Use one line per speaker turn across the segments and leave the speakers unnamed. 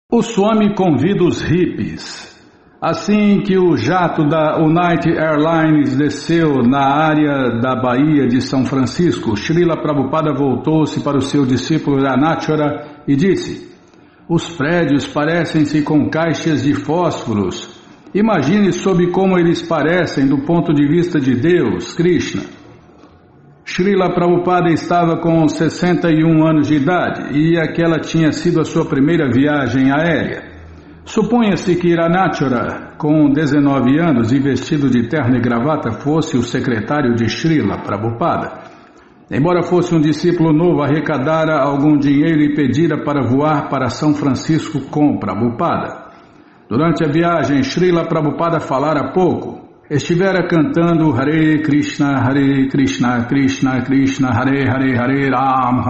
O Swami convida os hippies. Assim que o jato da United Airlines desceu na área da Baía de São Francisco, Srila Prabhupada voltou-se para o seu discípulo Ranachara e disse: os prédios parecem-se com caixas de fósforos. Imagine sob como eles parecem do ponto de vista de Deus, Krishna. Srila Prabhupada estava com 61 anos de idade e aquela tinha sido a sua primeira viagem aérea. Supunha-se que Ranachara, com 19 anos e vestido de terno e gravata, fosse o secretário de Srila Prabhupada. Embora fosse um discípulo novo, arrecadara algum dinheiro e pedira para voar para São Francisco com Prabhupada. Durante a viagem, Srila Prabhupada falara pouco. Estivera cantando Hare Krishna, Krishna Krishna, Hare Hare, Hare Rama,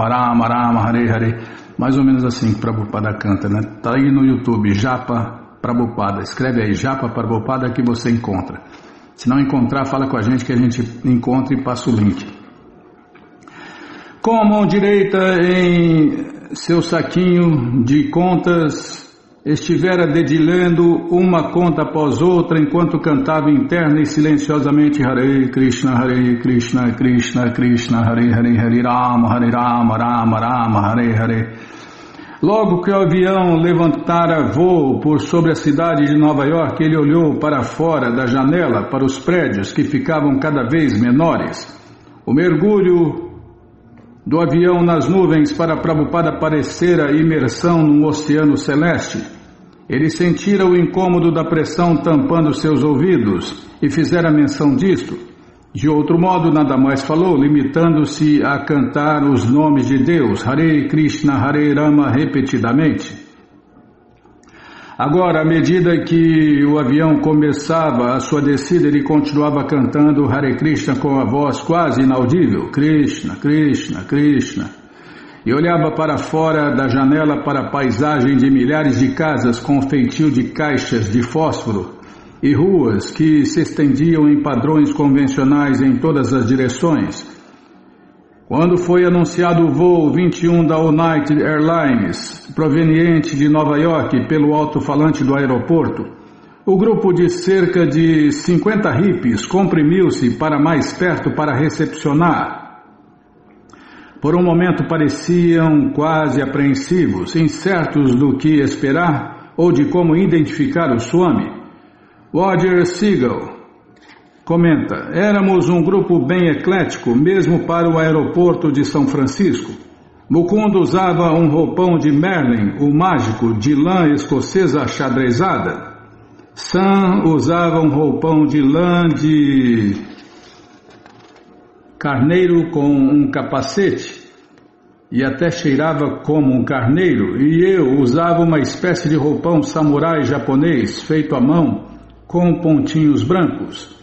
Rama Rama, Hare Hare. Mais ou menos assim que Prabhupada canta, né? Está aí no YouTube, Japa Prabhupada. Escreve aí, Japa Prabhupada, que você encontra. Se não encontrar, fala com a gente que a gente encontra e passa o link. Com a mão direita em seu saquinho de contas, estivera dedilhando uma conta após outra enquanto cantava interna e silenciosamente Hare Krishna, Krishna Krishna, Hare Hare, Hare Rama, Rama Rama, Hare Hare. Logo que o avião levantara voo por sobre a cidade de Nova York, ele olhou para fora da janela para os prédios que ficavam cada vez menores. O mergulho do avião nas nuvens para Prabhupada parecera imersão num oceano celeste. Ele sentira o incômodo da pressão tampando seus ouvidos e fizera menção disto. De outro modo, nada mais falou, limitando-se a cantar os nomes de Deus, Hare Krishna, Hare Rama, repetidamente. Agora, à medida que o avião começava a sua descida, ele continuava cantando Hare Krishna com a voz quase inaudível, Krishna, Krishna, Krishna, e olhava para fora da janela para a paisagem de milhares de casas com feitio de caixas de fósforo e ruas que se estendiam em padrões convencionais em todas as direções. Quando foi anunciado o voo 21 da United Airlines, proveniente de Nova York pelo alto-falante do aeroporto, o grupo de cerca de 50 hippies comprimiu-se para mais perto para recepcionar. Por um momento pareciam quase apreensivos, incertos do que esperar ou de como identificar o Swami. Roger Siegel comenta: éramos um grupo bem eclético, mesmo para o aeroporto de São Francisco. Mukunda usava um roupão de Merlin, o mágico, de lã escocesa achadrezada. Sam usava um roupão de lã de carneiro com um capacete e até cheirava como um carneiro, e eu usava uma espécie de roupão samurai japonês feito à mão com pontinhos brancos.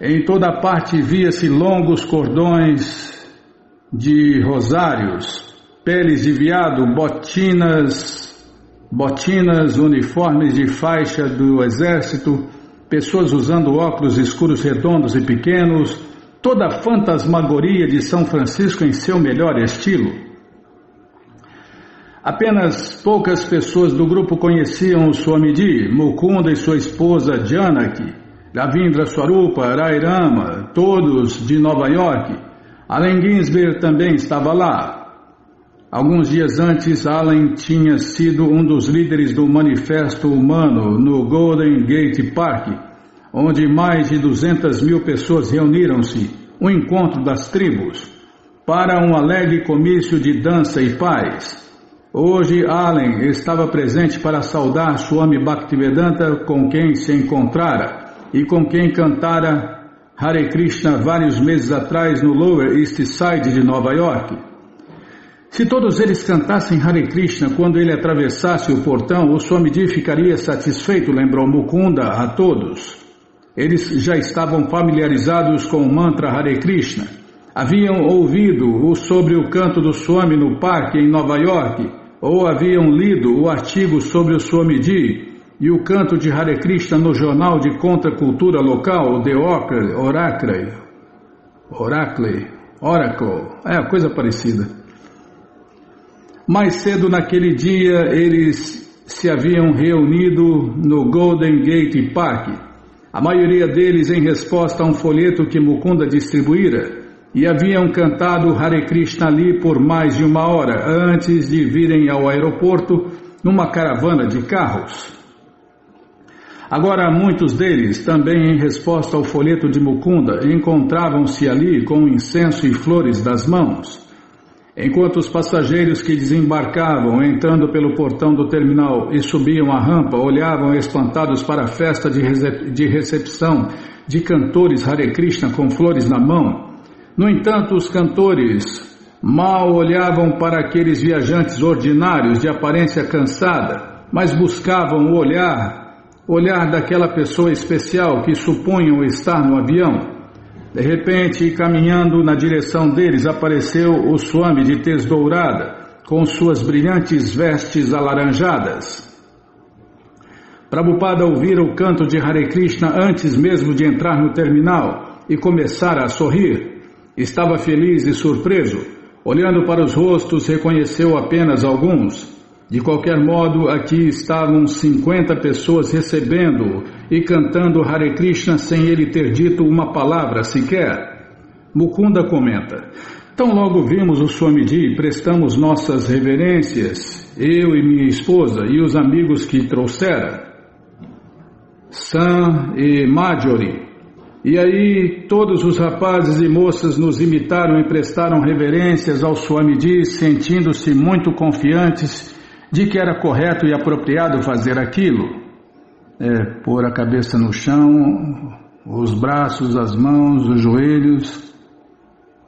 Em toda parte via-se longos cordões de rosários, peles de veado, botinas, uniformes de faixa do exército, pessoas usando óculos escuros redondos e pequenos, toda a fantasmagoria de São Francisco em seu melhor estilo. Apenas poucas pessoas do grupo conheciam o Swamiji, Mukunda e sua esposa Janaki, Ravindra Swarupa, Rai Rama, todos de Nova York. Allen Ginsberg também estava lá. Alguns dias antes, Allen tinha sido um dos líderes do Manifesto Humano no Golden Gate Park, onde mais de 200 mil pessoas reuniram-se, um encontro das tribos, para um alegre comício de dança e paz. Hoje, Allen estava presente para saudar Swami Bhaktivedanta, com quem se encontrara e com quem cantara Hare Krishna vários meses atrás no Lower East Side de Nova York. Se todos eles cantassem Hare Krishna quando ele atravessasse o portão, o Swamiji ficaria satisfeito, lembrou Mukunda a todos. Eles já estavam familiarizados com o mantra Hare Krishna. Haviam ouvido sobre o canto do Swami no parque em Nova York, ou haviam lido o artigo sobre o Swamiji e o canto de Hare Krishna no jornal de contracultura local, The Oracle, coisa parecida. Mais cedo naquele dia, eles se haviam reunido no Golden Gate Park, a maioria deles em resposta a um folheto que Mukunda distribuíra, e haviam cantado Hare Krishna ali por mais de 1 hora antes de virem ao aeroporto numa caravana de carros. Agora, muitos deles, também em resposta ao folheto de Mukunda, encontravam-se ali com incenso e flores das mãos. Enquanto os passageiros que desembarcavam, entrando pelo portão do terminal e subiam a rampa, olhavam espantados para a festa de recepção de cantores Hare Krishna com flores na mão. No entanto, os cantores mal olhavam para aqueles viajantes ordinários de aparência cansada, mas buscavam o olhar daquela pessoa especial que supunham estar no avião. De repente, caminhando na direção deles, apareceu o Swami de tez dourada, com suas brilhantes vestes alaranjadas. Prabhupada ouvira o canto de Hare Krishna antes mesmo de entrar no terminal e começara a sorrir. Estava feliz e surpreso. Olhando para os rostos, reconheceu apenas alguns. De qualquer modo, aqui estavam 50 pessoas recebendo-o e cantando Hare Krishna sem ele ter dito uma palavra sequer. Mukunda comenta: tão logo vimos o Swamiji e prestamos nossas reverências, eu e minha esposa e os amigos que trouxera, Sam e Marjorie. E aí todos os rapazes e moças nos imitaram e prestaram reverências ao Swamiji, sentindo-se muito confiantes de que era correto e apropriado fazer aquilo. Pôr a cabeça no chão, os braços, as mãos, os joelhos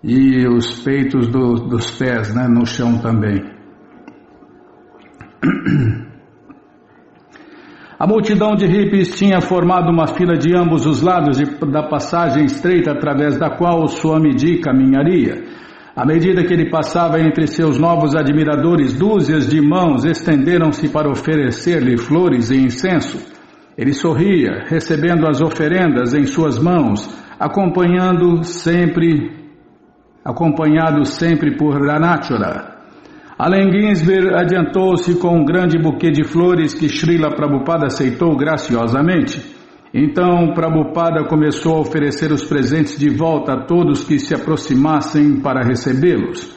e os peitos dos pés, no chão também. A multidão de hippies tinha formado uma fila de ambos os lados da passagem estreita através da qual o Swamiji caminharia. À medida que ele passava entre seus novos admiradores, dúzias de mãos estenderam-se para oferecer-lhe flores e incenso. Ele sorria, recebendo as oferendas em suas mãos, acompanhado sempre por Ranachara. Allen Ginsberg adiantou-se com um grande buquê de flores que Srila Prabhupada aceitou graciosamente. Então Prabhupada começou a oferecer os presentes de volta a todos que se aproximassem para recebê-los.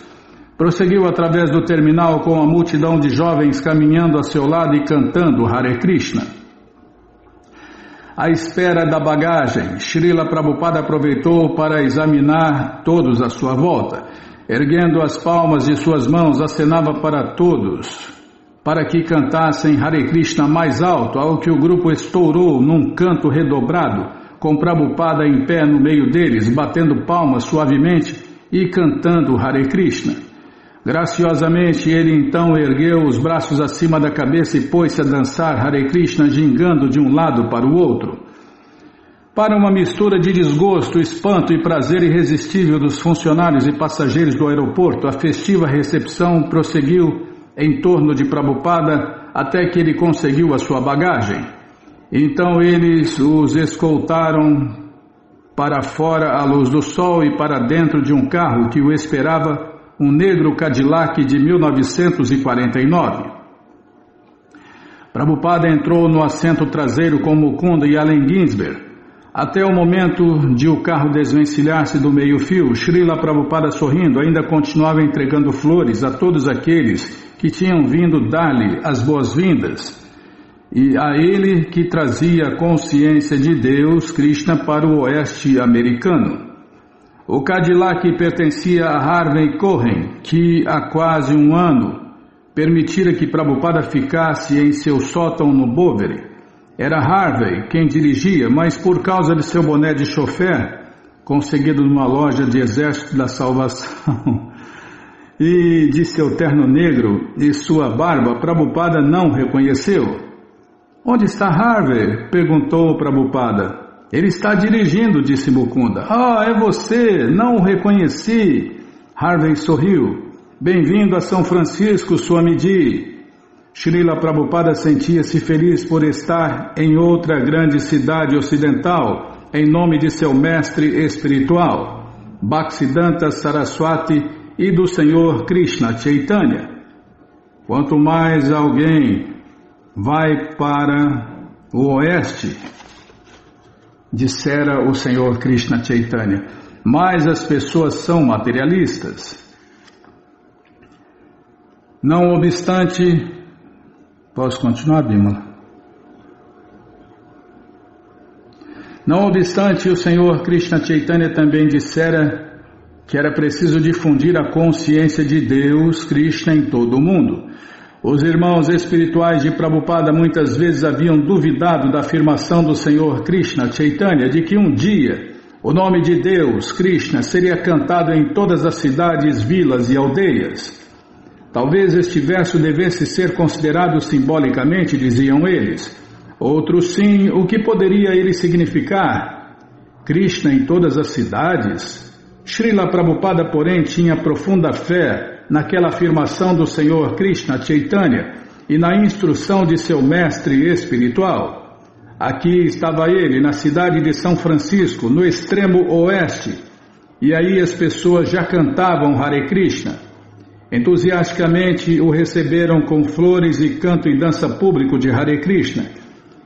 Prosseguiu através do terminal com a multidão de jovens caminhando a seu lado e cantando Hare Krishna. À espera da bagagem, Srila Prabhupada aproveitou para examinar todos à sua volta. Erguendo as palmas de suas mãos, acenava para todos, para que cantassem Hare Krishna mais alto, ao que o grupo estourou num canto redobrado, com Prabhupada em pé no meio deles, batendo palmas suavemente e cantando Hare Krishna. Graciosamente ele então ergueu os braços acima da cabeça e pôs-se a dançar Hare Krishna, gingando de um lado para o outro. Para uma mistura de desgosto, espanto e prazer irresistível dos funcionários e passageiros do aeroporto, a festiva recepção prosseguiu em torno de Prabhupada até que ele conseguiu a sua bagagem. Então eles os escoltaram para fora à luz do sol e para dentro de um carro que o esperava, um negro Cadillac de 1949. Prabhupada entrou no assento traseiro com Mukunda e Allen Ginsberg. Até o momento de o carro desvencilhar-se do meio-fio, Srila Prabhupada, sorrindo, ainda continuava entregando flores a todos aqueles que tinham vindo dar-lhe as boas-vindas, e a ele que trazia a consciência de Deus, Krishna, para o oeste americano. O Cadillac pertencia a Harvey Cohen, que há quase 1 ano permitira que Prabhupada ficasse em seu sótão no Boveri. Era Harvey quem dirigia, mas por causa de seu boné de chofer, conseguido numa loja de Exército da Salvação, e de seu terno negro e sua barba, Prabhupada não reconheceu. Onde está Harvey? Perguntou Prabhupada. Ele está dirigindo, disse Mukunda. É você, não o reconheci. Harvey sorriu. Bem-vindo a São Francisco, Swamiji. Srila Prabhupada sentia-se feliz por estar em outra grande cidade ocidental, em nome de seu mestre espiritual, Bhaktisiddhanta Saraswati, e do Senhor Krishna Chaitanya. Quanto mais alguém vai para o oeste, dissera o Senhor Krishna Chaitanya, mais as pessoas são materialistas. Não obstante, posso continuar, Bimala? Não obstante, o Senhor Krishna Chaitanya também dissera que era preciso difundir a consciência de Deus, Krishna, em todo o mundo. Os irmãos espirituais de Prabhupada muitas vezes haviam duvidado da afirmação do Senhor Krishna Chaitanya de que um dia o nome de Deus, Krishna, seria cantado em todas as cidades, vilas e aldeias. Talvez este verso devesse ser considerado simbolicamente, diziam eles. Outros sim, o que poderia ele significar? Krishna em todas as cidades? Srila Prabhupada, porém, tinha profunda fé naquela afirmação do Senhor Krishna Chaitanya e na instrução de seu mestre espiritual. Aqui estava ele, na cidade de São Francisco, no extremo oeste, e aí as pessoas já cantavam Hare Krishna. Entusiasticamente o receberam com flores e canto e dança público de Hare Krishna.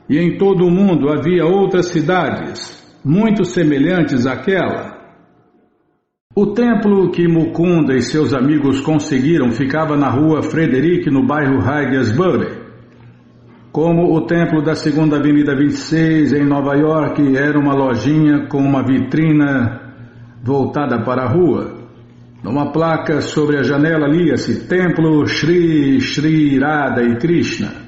E em todo o mundo havia outras cidades, muito semelhantes àquela. O templo que Mukunda e seus amigos conseguiram ficava na rua Frederick, no bairro Haigesbury. Como o templo da 2ª Avenida 26, em Nova York, era uma lojinha com uma vitrina voltada para a rua. Numa placa sobre a janela lia-se Templo Shri Shri Radha e Krishna.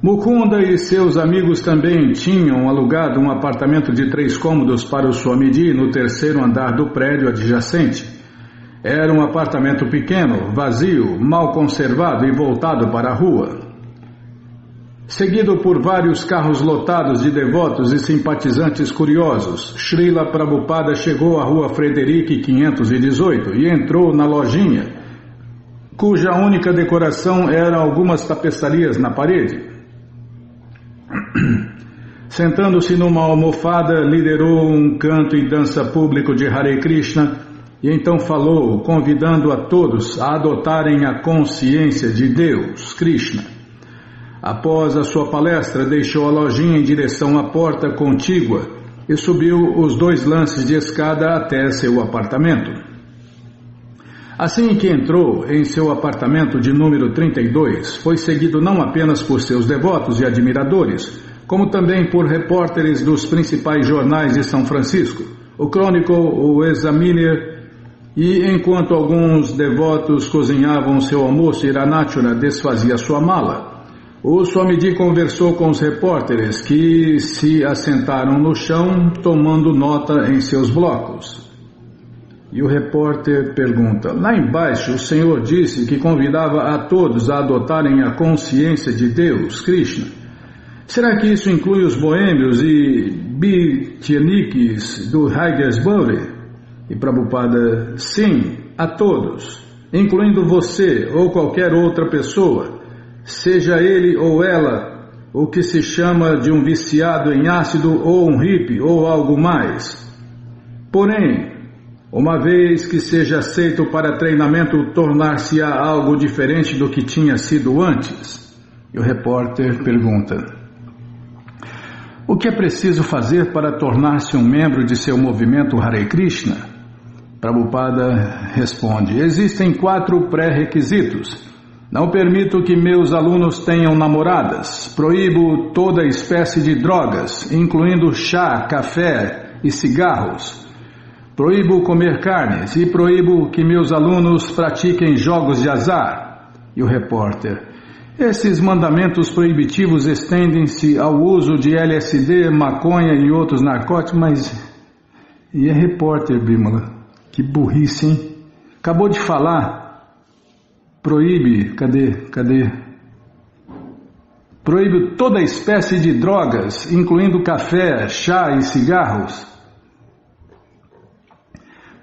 Mukunda e seus amigos também tinham alugado um apartamento de 3 cômodos para o Swamiji no 3º andar do prédio adjacente. Era um apartamento pequeno, vazio, mal conservado e voltado para a rua. Seguido por vários carros lotados de devotos e simpatizantes curiosos, Srila Prabhupada chegou à rua Frederick 518 e entrou na lojinha, cuja única decoração eram algumas tapeçarias na parede. Sentando-se numa almofada, liderou um canto e dança público de Hare Krishna e então falou, convidando a todos a adotarem a consciência de Deus, Krishna. Após a sua palestra, deixou a lojinha em direção à porta contígua e subiu os 2 lances de escada até seu apartamento. Assim que entrou em seu apartamento de número 32, foi seguido não apenas por seus devotos e admiradores, como também por repórteres dos principais jornais de São Francisco, o Chronicle, o Examiner, e enquanto alguns devotos cozinhavam seu almoço, Iranachura desfazia sua mala. O Swamiji conversou com os repórteres que se assentaram no chão, tomando nota em seus blocos. E o repórter pergunta, lá embaixo o Senhor disse que convidava a todos a adotarem a consciência de Deus, Krishna. Será que isso inclui os boêmios e beatniks do Haigesbury? E Prabhupada, sim, a todos, incluindo você ou qualquer outra pessoa, seja ele ou ela o que se chama de um viciado em ácido ou um hippie ou algo mais. Porém, uma vez que seja aceito para treinamento, tornar-se-á algo diferente do que tinha sido antes? E o repórter pergunta, o que é preciso fazer para tornar-se um membro de seu movimento Hare Krishna? Prabhupada responde, existem 4 pré-requisitos. Não permito que meus alunos tenham namoradas, proíbo toda espécie de drogas, incluindo chá, café e cigarros. Proíbo comer carnes e proíbo que meus alunos pratiquem jogos de azar. E o repórter, esses mandamentos proibitivos estendem-se ao uso de LSD, maconha e outros narcóticos, mas... E é repórter, Bimala, que burrice, hein? Acabou de falar, proíbe, cadê? Proíbe toda espécie de drogas, incluindo café, chá e cigarros.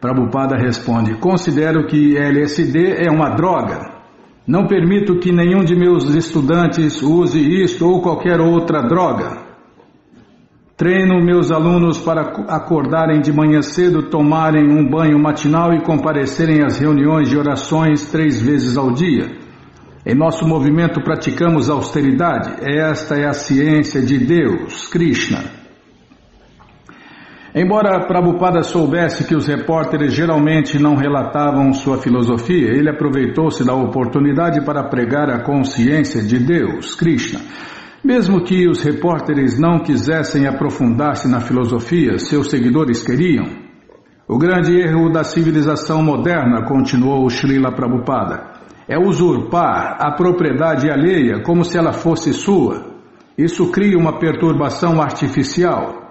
Prabhupada responde, considero que LSD é uma droga. Não permito que nenhum de meus estudantes use isto ou qualquer outra droga. Treino meus alunos para acordarem de manhã cedo, tomarem um banho matinal e comparecerem às reuniões de orações 3 vezes ao dia. Em nosso movimento praticamos austeridade. Esta é a ciência de Deus, Krishna. Embora Prabhupada soubesse que os repórteres geralmente não relatavam sua filosofia, ele aproveitou-se da oportunidade para pregar a consciência de Deus, Krishna. Mesmo que os repórteres não quisessem aprofundar-se na filosofia, seus seguidores queriam. O grande erro da civilização moderna, continuou Srila Prabhupada, é usurpar a propriedade alheia como se ela fosse sua. Isso cria uma perturbação artificial.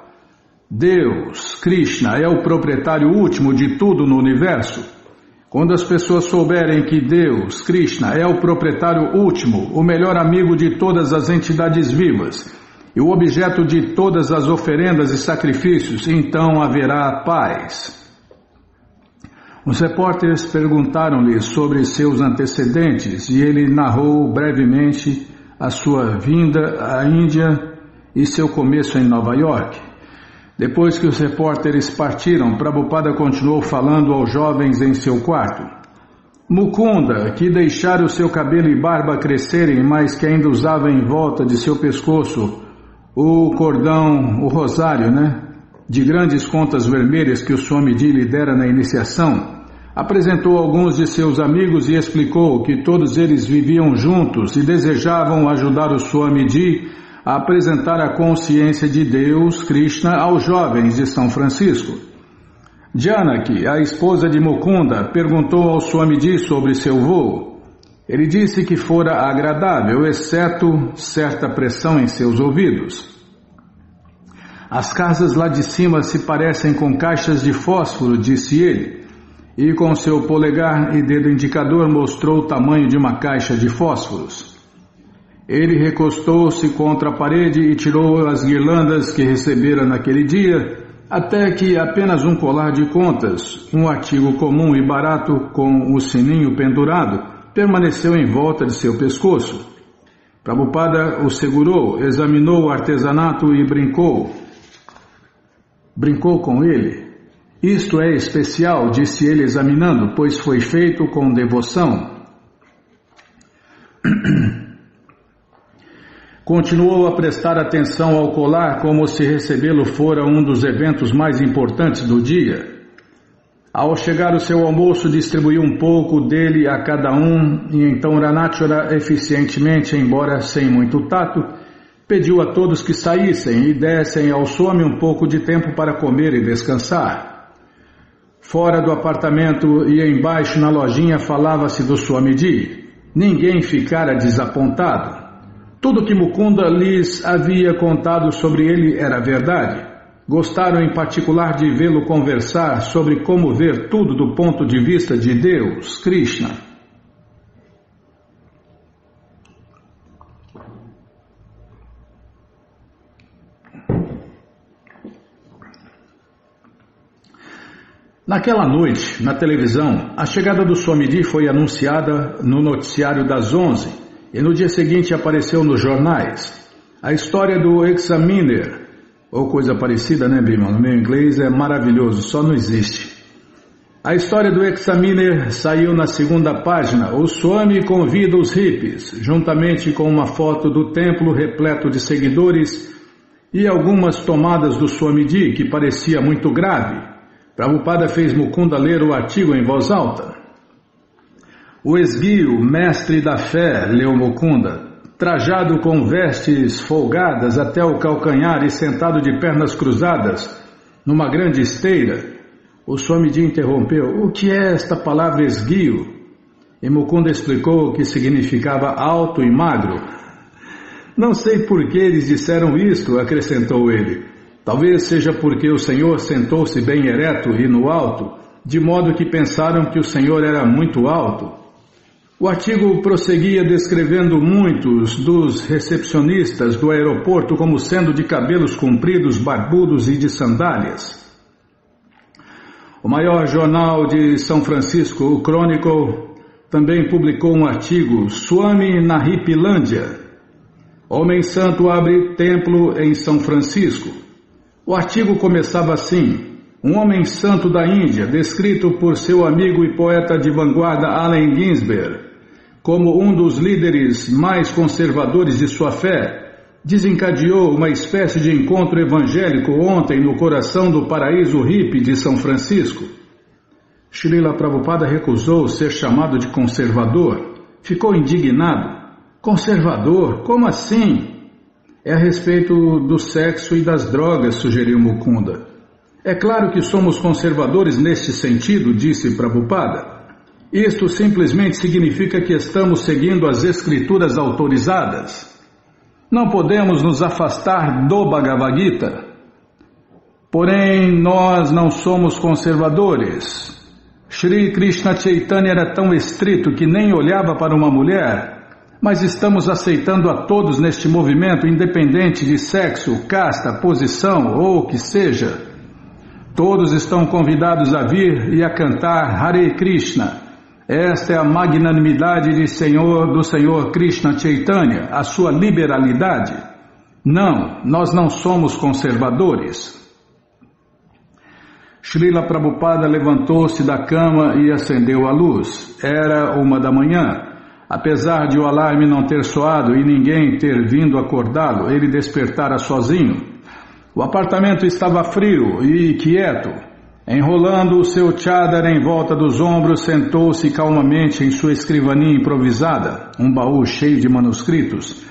Deus, Krishna, é o proprietário último de tudo no universo. Quando as pessoas souberem que Deus, Krishna, é o proprietário último, o melhor amigo de todas as entidades vivas e o objeto de todas as oferendas e sacrifícios, então haverá paz. Os repórteres perguntaram-lhe sobre seus antecedentes e ele narrou brevemente a sua vinda à Índia e seu começo em Nova York. Depois que os repórteres partiram, Prabhupada continuou falando aos jovens em seu quarto. Mukunda, que deixara o seu cabelo e barba crescerem, mas que ainda usava em volta de seu pescoço o cordão, o rosário, de grandes contas vermelhas que o Swamiji lhe dera na iniciação, apresentou alguns de seus amigos e explicou que todos eles viviam juntos e desejavam ajudar o Swamiji a apresentar a consciência de Deus, Krishna, aos jovens de São Francisco. Janaki, a esposa de Mukunda, perguntou ao Swamiji sobre seu voo. Ele disse que fora agradável, exceto certa pressão em seus ouvidos. As casas lá de cima se parecem com caixas de fósforo, disse ele. E com seu polegar e dedo indicador mostrou o tamanho de uma caixa de fósforos. Ele recostou-se contra a parede e tirou as guirlandas que recebera naquele dia, até que apenas um colar de contas, um artigo comum e barato com o sininho pendurado, permaneceu em volta de seu pescoço. Prabhupada o segurou, examinou o artesanato e brincou. Brincou com ele. Isto é especial, disse ele examinando, pois foi feito com devoção. Continuou a prestar atenção ao colar como se recebê-lo fora um dos eventos mais importantes do dia. Ao chegar o seu almoço, distribuiu um pouco dele a cada um e então Ranachara, eficientemente, embora sem muito tato, pediu a todos que saíssem e dessem ao Swami um pouco de tempo para comer e descansar. Fora do apartamento e embaixo na lojinha falava-se do Swamiji. Ninguém ficara desapontado. Tudo que Mukunda lhes havia contado sobre ele era verdade. Gostaram em particular de vê-lo conversar sobre como ver tudo do ponto de vista de Deus, Krishna. Naquela noite, na televisão, a chegada do Swamiji foi anunciada no noticiário das 11 e no dia seguinte apareceu nos jornais. A história do Examiner, ou coisa parecida, Bima? No meu inglês é maravilhoso, só não existe. A história do Examiner saiu na segunda página. O Swami convida os hippies, juntamente com uma foto do templo repleto de seguidores e algumas tomadas do Swamiji que parecia muito grave. Prabhupada fez Mukunda ler o artigo em voz alta. O esguio, mestre da fé, leu Mukunda, trajado com vestes folgadas até o calcanhar e sentado de pernas cruzadas, numa grande esteira. O Swamiji interrompeu. O que é esta palavra esguio? E Mukunda explicou que significava alto e magro. Não sei por que eles disseram isto, acrescentou ele. Talvez seja porque o Senhor sentou-se bem ereto e no alto, de modo que pensaram que o Senhor era muito alto. O artigo prosseguia descrevendo muitos dos recepcionistas do aeroporto como sendo de cabelos compridos, barbudos e de sandálias. O maior jornal de São Francisco, o Chronicle, também publicou um artigo, Swami na Hipilândia. Homem santo abre templo em São Francisco. O artigo começava assim: um homem santo da Índia, descrito por seu amigo e poeta de vanguarda Allen Ginsberg, como um dos líderes mais conservadores de sua fé, desencadeou uma espécie de encontro evangélico ontem no coração do paraíso hippie de São Francisco. Srila Prabhupada recusou ser chamado de conservador. Ficou indignado. Conservador? Como assim? É a respeito do sexo e das drogas, sugeriu Mukunda. É claro que somos conservadores neste sentido, disse Prabhupada. Isto simplesmente significa que estamos seguindo as escrituras autorizadas. Não podemos nos afastar do Bhagavad Gita. Porém, nós não somos conservadores. Shri Krishna Chaitanya era tão estrito que nem olhava para uma mulher, mas estamos aceitando a todos neste movimento, independente de sexo, casta, posição ou o que seja. Todos estão convidados a vir e a cantar Hare Krishna. Esta é a magnanimidade do Senhor Krishna Chaitanya, a sua liberalidade. Não, nós não somos conservadores. Srila Prabhupada levantou-se da cama e acendeu a luz. Era 1 da manhã. Apesar de o alarme não ter soado e ninguém ter vindo acordá-lo, ele despertara sozinho. O apartamento estava frio e quieto. Enrolando o seu chadar em volta dos ombros, sentou-se calmamente em sua escrivaninha improvisada, um baú cheio de manuscritos,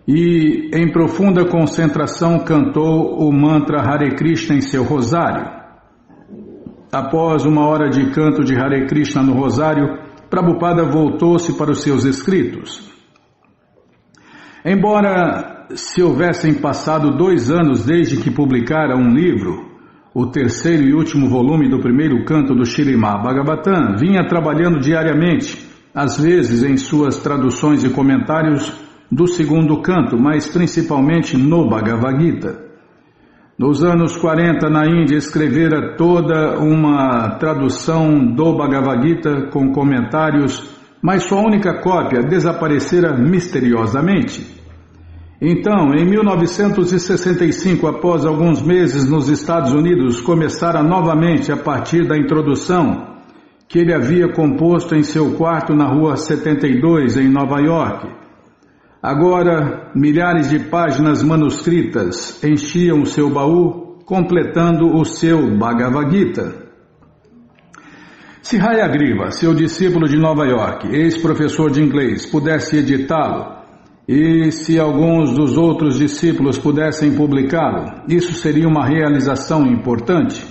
e, em profunda concentração, cantou o mantra Hare Krishna em seu rosário. Após 1 hora de canto de Hare Krishna no rosário, Prabhupada voltou-se para os seus escritos. Embora se houvessem passado 2 anos desde que publicara um livro, o 3º e último volume do primeiro canto do Śrīmad Bhagavatam, vinha trabalhando diariamente, às vezes em suas traduções e comentários do 2º canto, mas principalmente no Bhagavad Gita. Nos anos 40, na Índia, escrevera toda uma tradução do Bhagavad Gita com comentários, mas sua única cópia desaparecera misteriosamente. Então, em 1965, após alguns meses nos Estados Unidos, começara novamente a partir da introdução que ele havia composto em seu quarto na Rua 72, em Nova York. Agora, milhares de páginas manuscritas enchiam o seu baú, completando o seu Bhagavad Gita. Se Hayagriva, seu discípulo de Nova York, ex-professor de inglês, pudesse editá-lo, e se alguns dos outros discípulos pudessem publicá-lo, isso seria uma realização importante.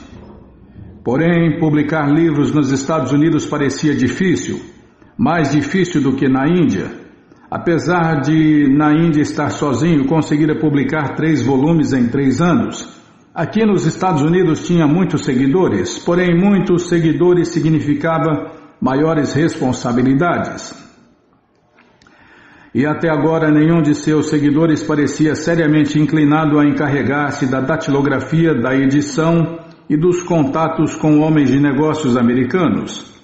Porém, publicar livros nos Estados Unidos parecia difícil, mais difícil do que na Índia. Apesar de na Índia estar sozinho, conseguira publicar 3 volumes em 3 anos. Aqui nos Estados Unidos tinha muitos seguidores, porém muitos seguidores significava maiores responsabilidades. E até agora nenhum de seus seguidores parecia seriamente inclinado a encarregar-se da datilografia, da edição e dos contatos com homens de negócios americanos.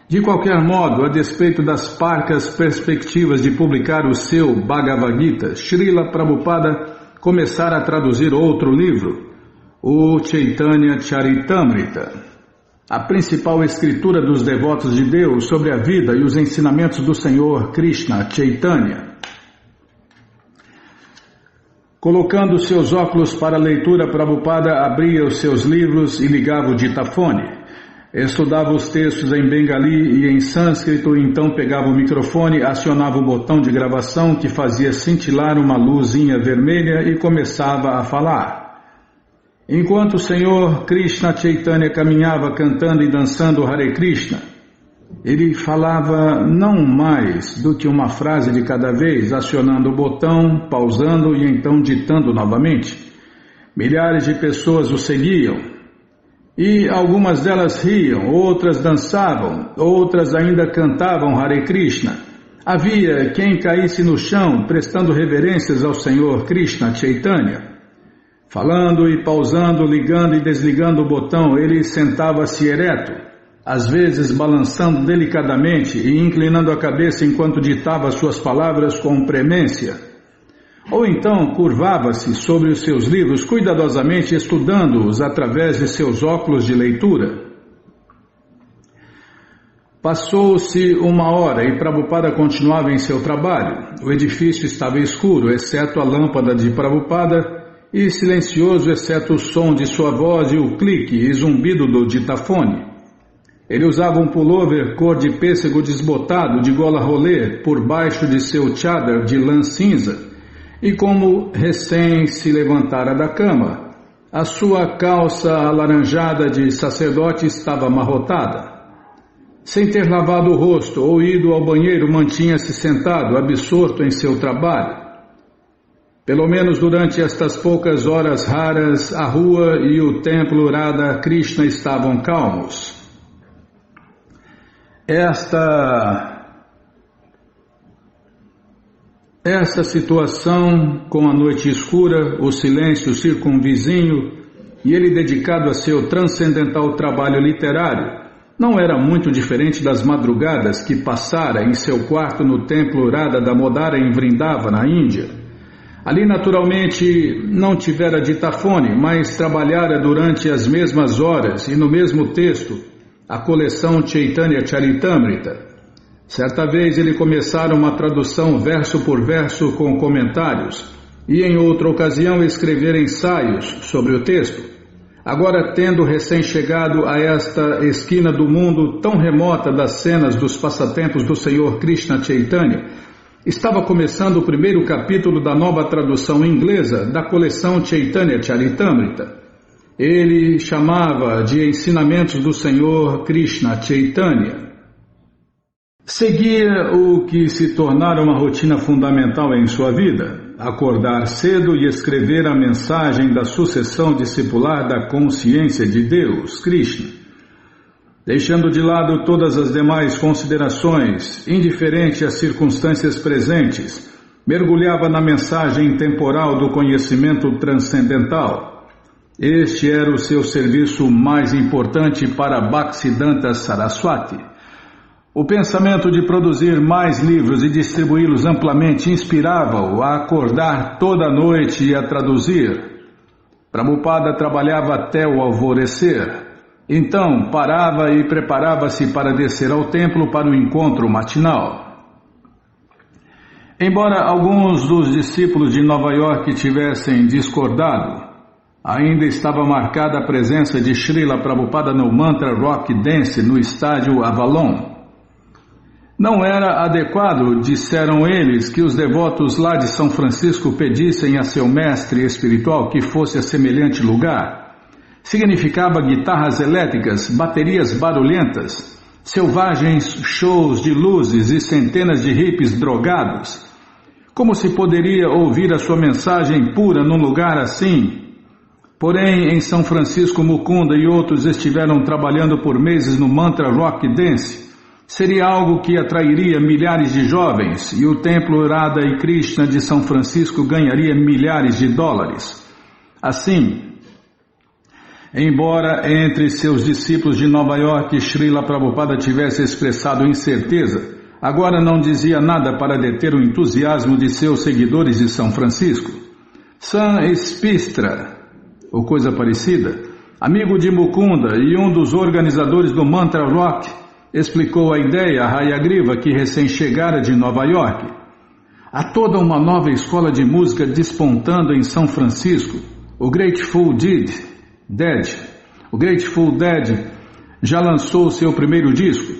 De qualquer modo, a despeito das parcas perspectivas de publicar o seu Bhagavad Gita, Srila Prabhupada começara a traduzir outro livro, o Chaitanya Charitamrita, a principal escritura dos devotos de Deus sobre a vida e os ensinamentos do Senhor Krishna Chaitanya. Colocando seus óculos para a leitura, Prabhupada abria os seus livros e ligava o ditafone. Estudava os textos em bengali e em sânscrito, então pegava o microfone, acionava o botão de gravação que fazia cintilar uma luzinha vermelha e começava a falar. Enquanto o Senhor Krishna Chaitanya caminhava cantando e dançando Hare Krishna, ele falava não mais do que uma frase de cada vez, acionando o botão, pausando e então ditando novamente. Milhares de pessoas o seguiam, e algumas delas riam, outras dançavam, outras ainda cantavam Hare Krishna. Havia quem caísse no chão, prestando reverências ao Senhor Krishna Chaitanya. Falando e pausando, ligando e desligando o botão, ele sentava-se ereto, às vezes balançando delicadamente e inclinando a cabeça enquanto ditava suas palavras com premência. Ou então curvava-se sobre os seus livros, cuidadosamente estudando-os através de seus óculos de leitura. Passou-se 1 hora e Prabhupada continuava em seu trabalho. O edifício estava escuro, exceto a lâmpada de Prabhupada, e silencioso, exceto o som de sua voz e o clique e zumbido do ditafone. Ele usava um pullover cor de pêssego desbotado de gola rolê por baixo de seu chadar de lã cinza, e como recém se levantara da cama, a sua calça alaranjada de sacerdote estava amarrotada. Sem ter lavado o rosto ou ido ao banheiro, mantinha-se sentado, absorto em seu trabalho. Pelo menos durante estas poucas horas raras, a rua e o templo Radha Krishna estavam calmos. Esta situação, com a noite escura, o silêncio circunvizinho e ele dedicado a seu transcendental trabalho literário, não era muito diferente das madrugadas que passara em seu quarto no templo Radha Damodara em Vrindavana, na Índia. Ali, naturalmente, não tivera ditafone, mas trabalhara durante as mesmas horas e no mesmo texto a coleção Chaitanya Charitamrita. Certa vez ele começara uma tradução verso por verso com comentários e em outra ocasião escrever ensaios sobre o texto. Agora, tendo recém-chegado a esta esquina do mundo tão remota das cenas dos passatempos do Senhor Krishna Chaitanya, estava começando o primeiro capítulo da nova tradução inglesa da coleção Chaitanya Charitamrita. Ele chamava de Ensinamentos do Senhor Krishna Chaitanya. Seguia o que se tornara uma rotina fundamental em sua vida, acordar cedo e escrever a mensagem da sucessão discipular da consciência de Deus, Krishna. Deixando de lado todas as demais considerações, indiferente às circunstâncias presentes, mergulhava na mensagem temporal do conhecimento transcendental. Este era o seu serviço mais importante para Bhaktisiddhanta Saraswati. O pensamento de produzir mais livros e distribuí-los amplamente inspirava-o a acordar toda a noite e a traduzir. Prabhupada trabalhava até o alvorecer. Então parava e preparava-se para descer ao templo para o encontro matinal. Embora alguns dos discípulos de Nova York tivessem discordado, ainda estava marcada a presença de Srila Prabhupada no Mantra Rock Dance no estádio Avalon. Não era adequado, disseram eles, que os devotos lá de São Francisco pedissem a seu mestre espiritual que fosse a semelhante lugar. Significava guitarras elétricas, baterias barulhentas, selvagens shows de luzes e centenas de hippies drogados. Como se poderia ouvir a sua mensagem pura num lugar assim? Porém, em São Francisco, Mukunda e outros estiveram trabalhando por meses no Mantra Rock Dance. Seria algo que atrairia milhares de jovens e o templo Radha e Krishna de São Francisco ganharia milhares de dólares. Assim, embora entre seus discípulos de Nova York Srila Prabhupada tivesse expressado incerteza, agora não dizia nada para deter o entusiasmo de seus seguidores de São Francisco. San Spistra, ou coisa parecida, amigo de Mukunda e um dos organizadores do Mantra Rock, explicou a ideia a Hayagriva, que recém-chegara de Nova York. Há toda uma nova escola de música despontando em São Francisco, o Grateful Dead. O Grateful Dead já lançou seu primeiro disco.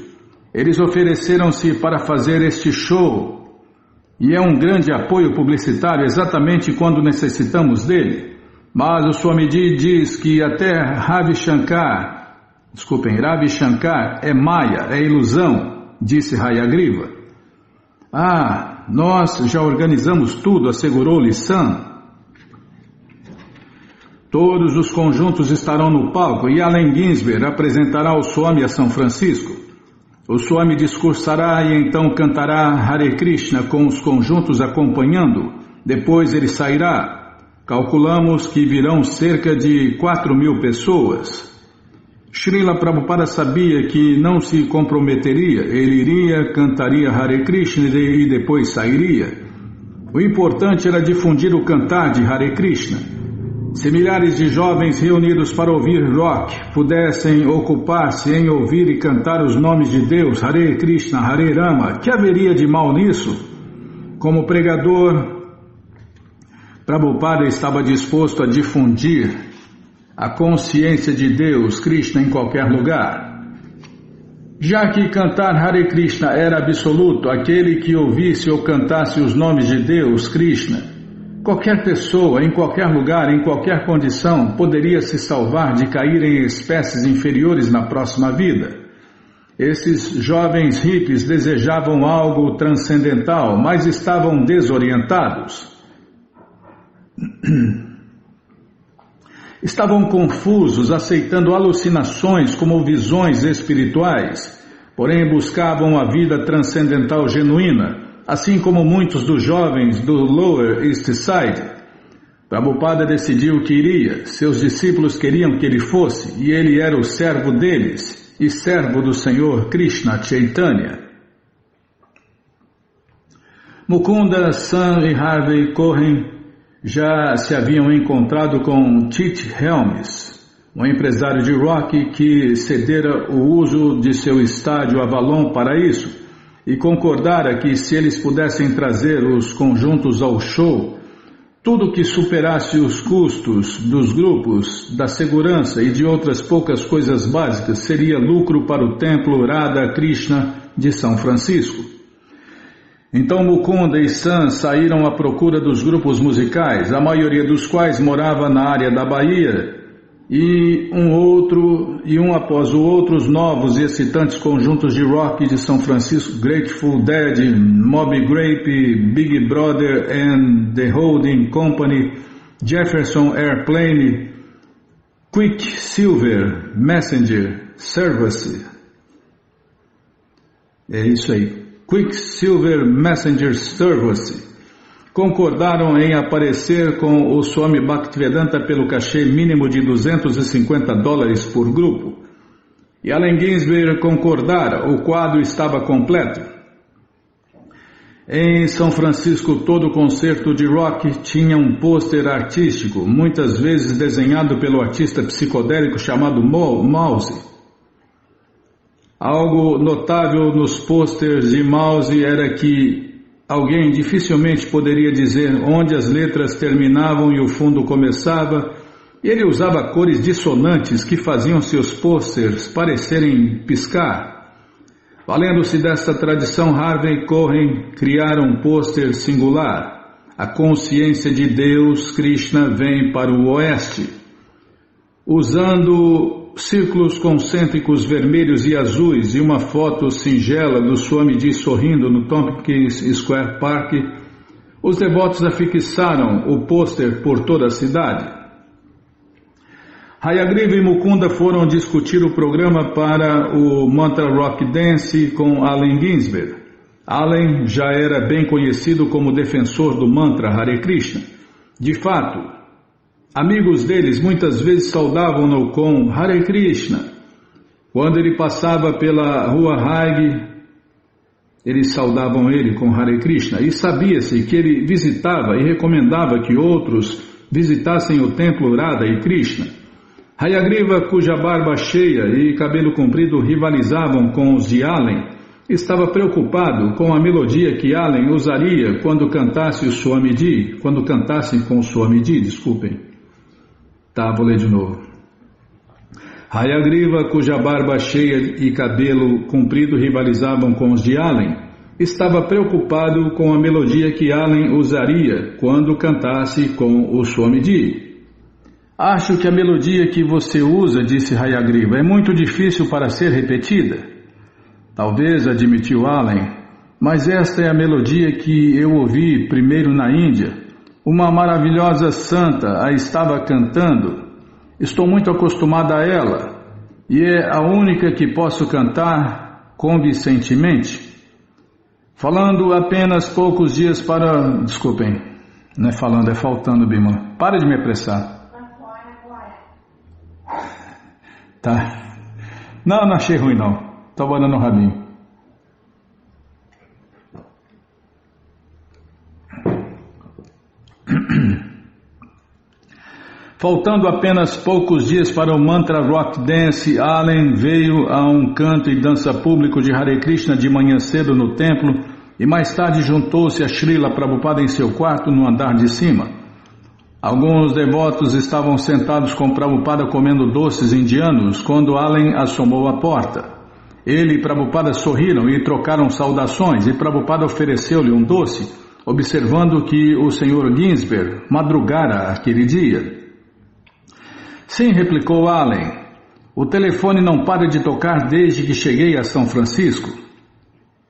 Eles ofereceram-se para fazer este show e é um grande apoio publicitário exatamente quando necessitamos dele. Mas o Swamiji diz que até Ravi Shankar é maia, é ilusão, disse Hayagriva. Ah, nós já organizamos tudo, assegurou-lhe Sam. Todos os conjuntos estarão no palco e Allen Ginsberg apresentará o Swami a São Francisco. O Swami discursará e então cantará Hare Krishna com os conjuntos acompanhando. Depois ele sairá. Calculamos que virão cerca de 4.000 pessoas. Srila Prabhupada sabia que não se comprometeria. Ele iria, cantaria Hare Krishna e depois sairia. O importante era difundir o cantar de Hare Krishna. Se milhares de jovens reunidos para ouvir rock pudessem ocupar-se em ouvir e cantar os nomes de Deus, Hare Krishna, Hare Rama, que haveria de mal nisso? Como pregador, Prabhupada estava disposto a difundir a consciência de Deus, Krishna, em qualquer lugar. Já que cantar Hare Krishna era absoluto, aquele que ouvisse ou cantasse os nomes de Deus, Krishna, qualquer pessoa, em qualquer lugar, em qualquer condição, poderia se salvar de cair em espécies inferiores na próxima vida. Esses jovens hippies desejavam algo transcendental, mas estavam desorientados. Estavam confusos, aceitando alucinações como visões espirituais, porém buscavam a vida transcendental genuína, assim como muitos dos jovens do Lower East Side. Prabhupada decidiu que iria, seus discípulos queriam que ele fosse, e ele era o servo deles, e servo do Senhor Krishna Chaitanya. Mukunda, Sam e Harvey Cohen já se haviam encontrado com Chet Helms, um empresário de rock que cedera o uso de seu estádio Avalon para isso, e concordara que se eles pudessem trazer os conjuntos ao show, tudo que superasse os custos dos grupos, da segurança e de outras poucas coisas básicas seria lucro para o templo Radha Krishna de São Francisco. Então Mukunda e Sam saíram à procura dos grupos musicais, a maioria dos quais morava na área da Bahia, e um após o outro, os novos e excitantes conjuntos de rock de São Francisco, Grateful Dead, Moby Grape, Big Brother and the Holding Company, Jefferson Airplane, Quicksilver Messenger Service. É isso aí. Quicksilver Messenger Service. Concordaram em aparecer com o Swami Bhaktivedanta pelo cachê mínimo de $250 por grupo. E Allen Ginsberg concordara, o quadro estava completo. Em São Francisco, todo concerto de rock tinha um pôster artístico, muitas vezes desenhado pelo artista psicodélico chamado Mouse. Algo notável nos pôsteres de Mouse era que alguém dificilmente poderia dizer onde as letras terminavam e o fundo começava. Ele usava cores dissonantes que faziam seus pôsteres parecerem piscar. Valendo-se desta tradição, Harvey Cohen criara um pôster singular. A consciência de Deus, Krishna, vem para o oeste. Usando círculos concêntricos vermelhos e azuis e uma foto singela do Swamiji sorrindo no Tompkins Square Park, os devotos afixaram o pôster por toda a cidade. Hayagriva e Mukunda foram discutir o programa para o Mantra Rock Dance com Allen Ginsberg. Allen já era bem conhecido como defensor do mantra Hare Krishna. De fato, amigos deles muitas vezes saudavam-no com Hare Krishna. Quando ele passava pela rua Haig, eles saudavam ele com Hare Krishna, e sabia-se que ele visitava e recomendava que outros visitassem o templo Radha e Krishna. Hayagriva, cuja barba cheia e cabelo comprido rivalizavam com os de Allen, estava preocupado com a melodia que Allen usaria quando cantassem com o Swamiji, desculpem. Tá, vou ler de novo. Hayagriva, cuja barba cheia e cabelo comprido rivalizavam com os de Allen, estava preocupado com a melodia que Allen usaria quando cantasse com o Swamiji. Acho que a melodia que você usa, disse Hayagriva, é muito difícil para ser repetida. Talvez, admitiu Allen, mas esta é a melodia que eu ouvi primeiro na Índia. Uma maravilhosa santa a estava cantando. Estou muito acostumada a ela, e é a única que posso cantar convincentemente. Falando apenas poucos dias para... Desculpem, não é falando, é faltando, Bimala. Para de me apressar. Tá. Não achei ruim não. Estou banando o rabinho. Faltando apenas poucos dias para o Mantra Rock Dance, Allen veio a um canto e dança público de Hare Krishna de manhã cedo no templo e mais tarde juntou-se a Srila Prabhupada em seu quarto no andar de cima. Alguns devotos estavam sentados com Prabhupada comendo doces indianos quando Allen assomou a porta. Ele e Prabhupada sorriram e trocaram saudações e Prabhupada ofereceu-lhe um doce, observando que o Sr. Ginsberg madrugara aquele dia. Sim, replicou Allen, o telefone não para de tocar desde que cheguei a São Francisco.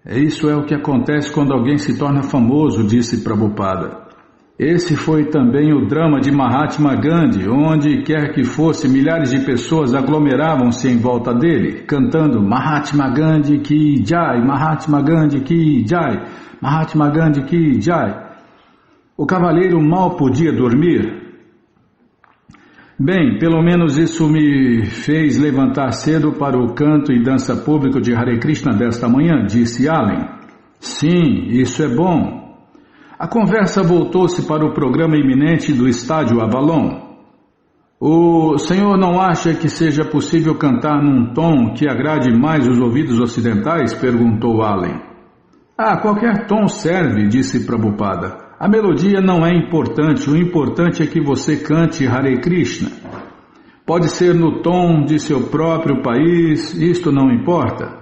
Isso é o que acontece quando alguém se torna famoso, disse Prabhupada. Esse foi também o drama de Mahatma Gandhi, onde quer que fosse, milhares de pessoas aglomeravam-se em volta dele, cantando Mahatma Gandhi ki Jai, Mahatma Gandhi ki Jai, Mahatma Gandhi ki Jai. O cavalheiro mal podia dormir. Bem, pelo menos isso me fez levantar cedo para o canto e dança público de Hare Krishna desta manhã, disse Allen. Sim, isso é bom. A conversa voltou-se para o programa iminente do estádio Avalon. O senhor não acha que seja possível cantar num tom que agrade mais os ouvidos ocidentais? Perguntou Allen. Qualquer tom serve, disse Prabhupada. A melodia não é importante, o importante é que você cante Hare Krishna. Pode ser no tom de seu próprio país, isto não importa.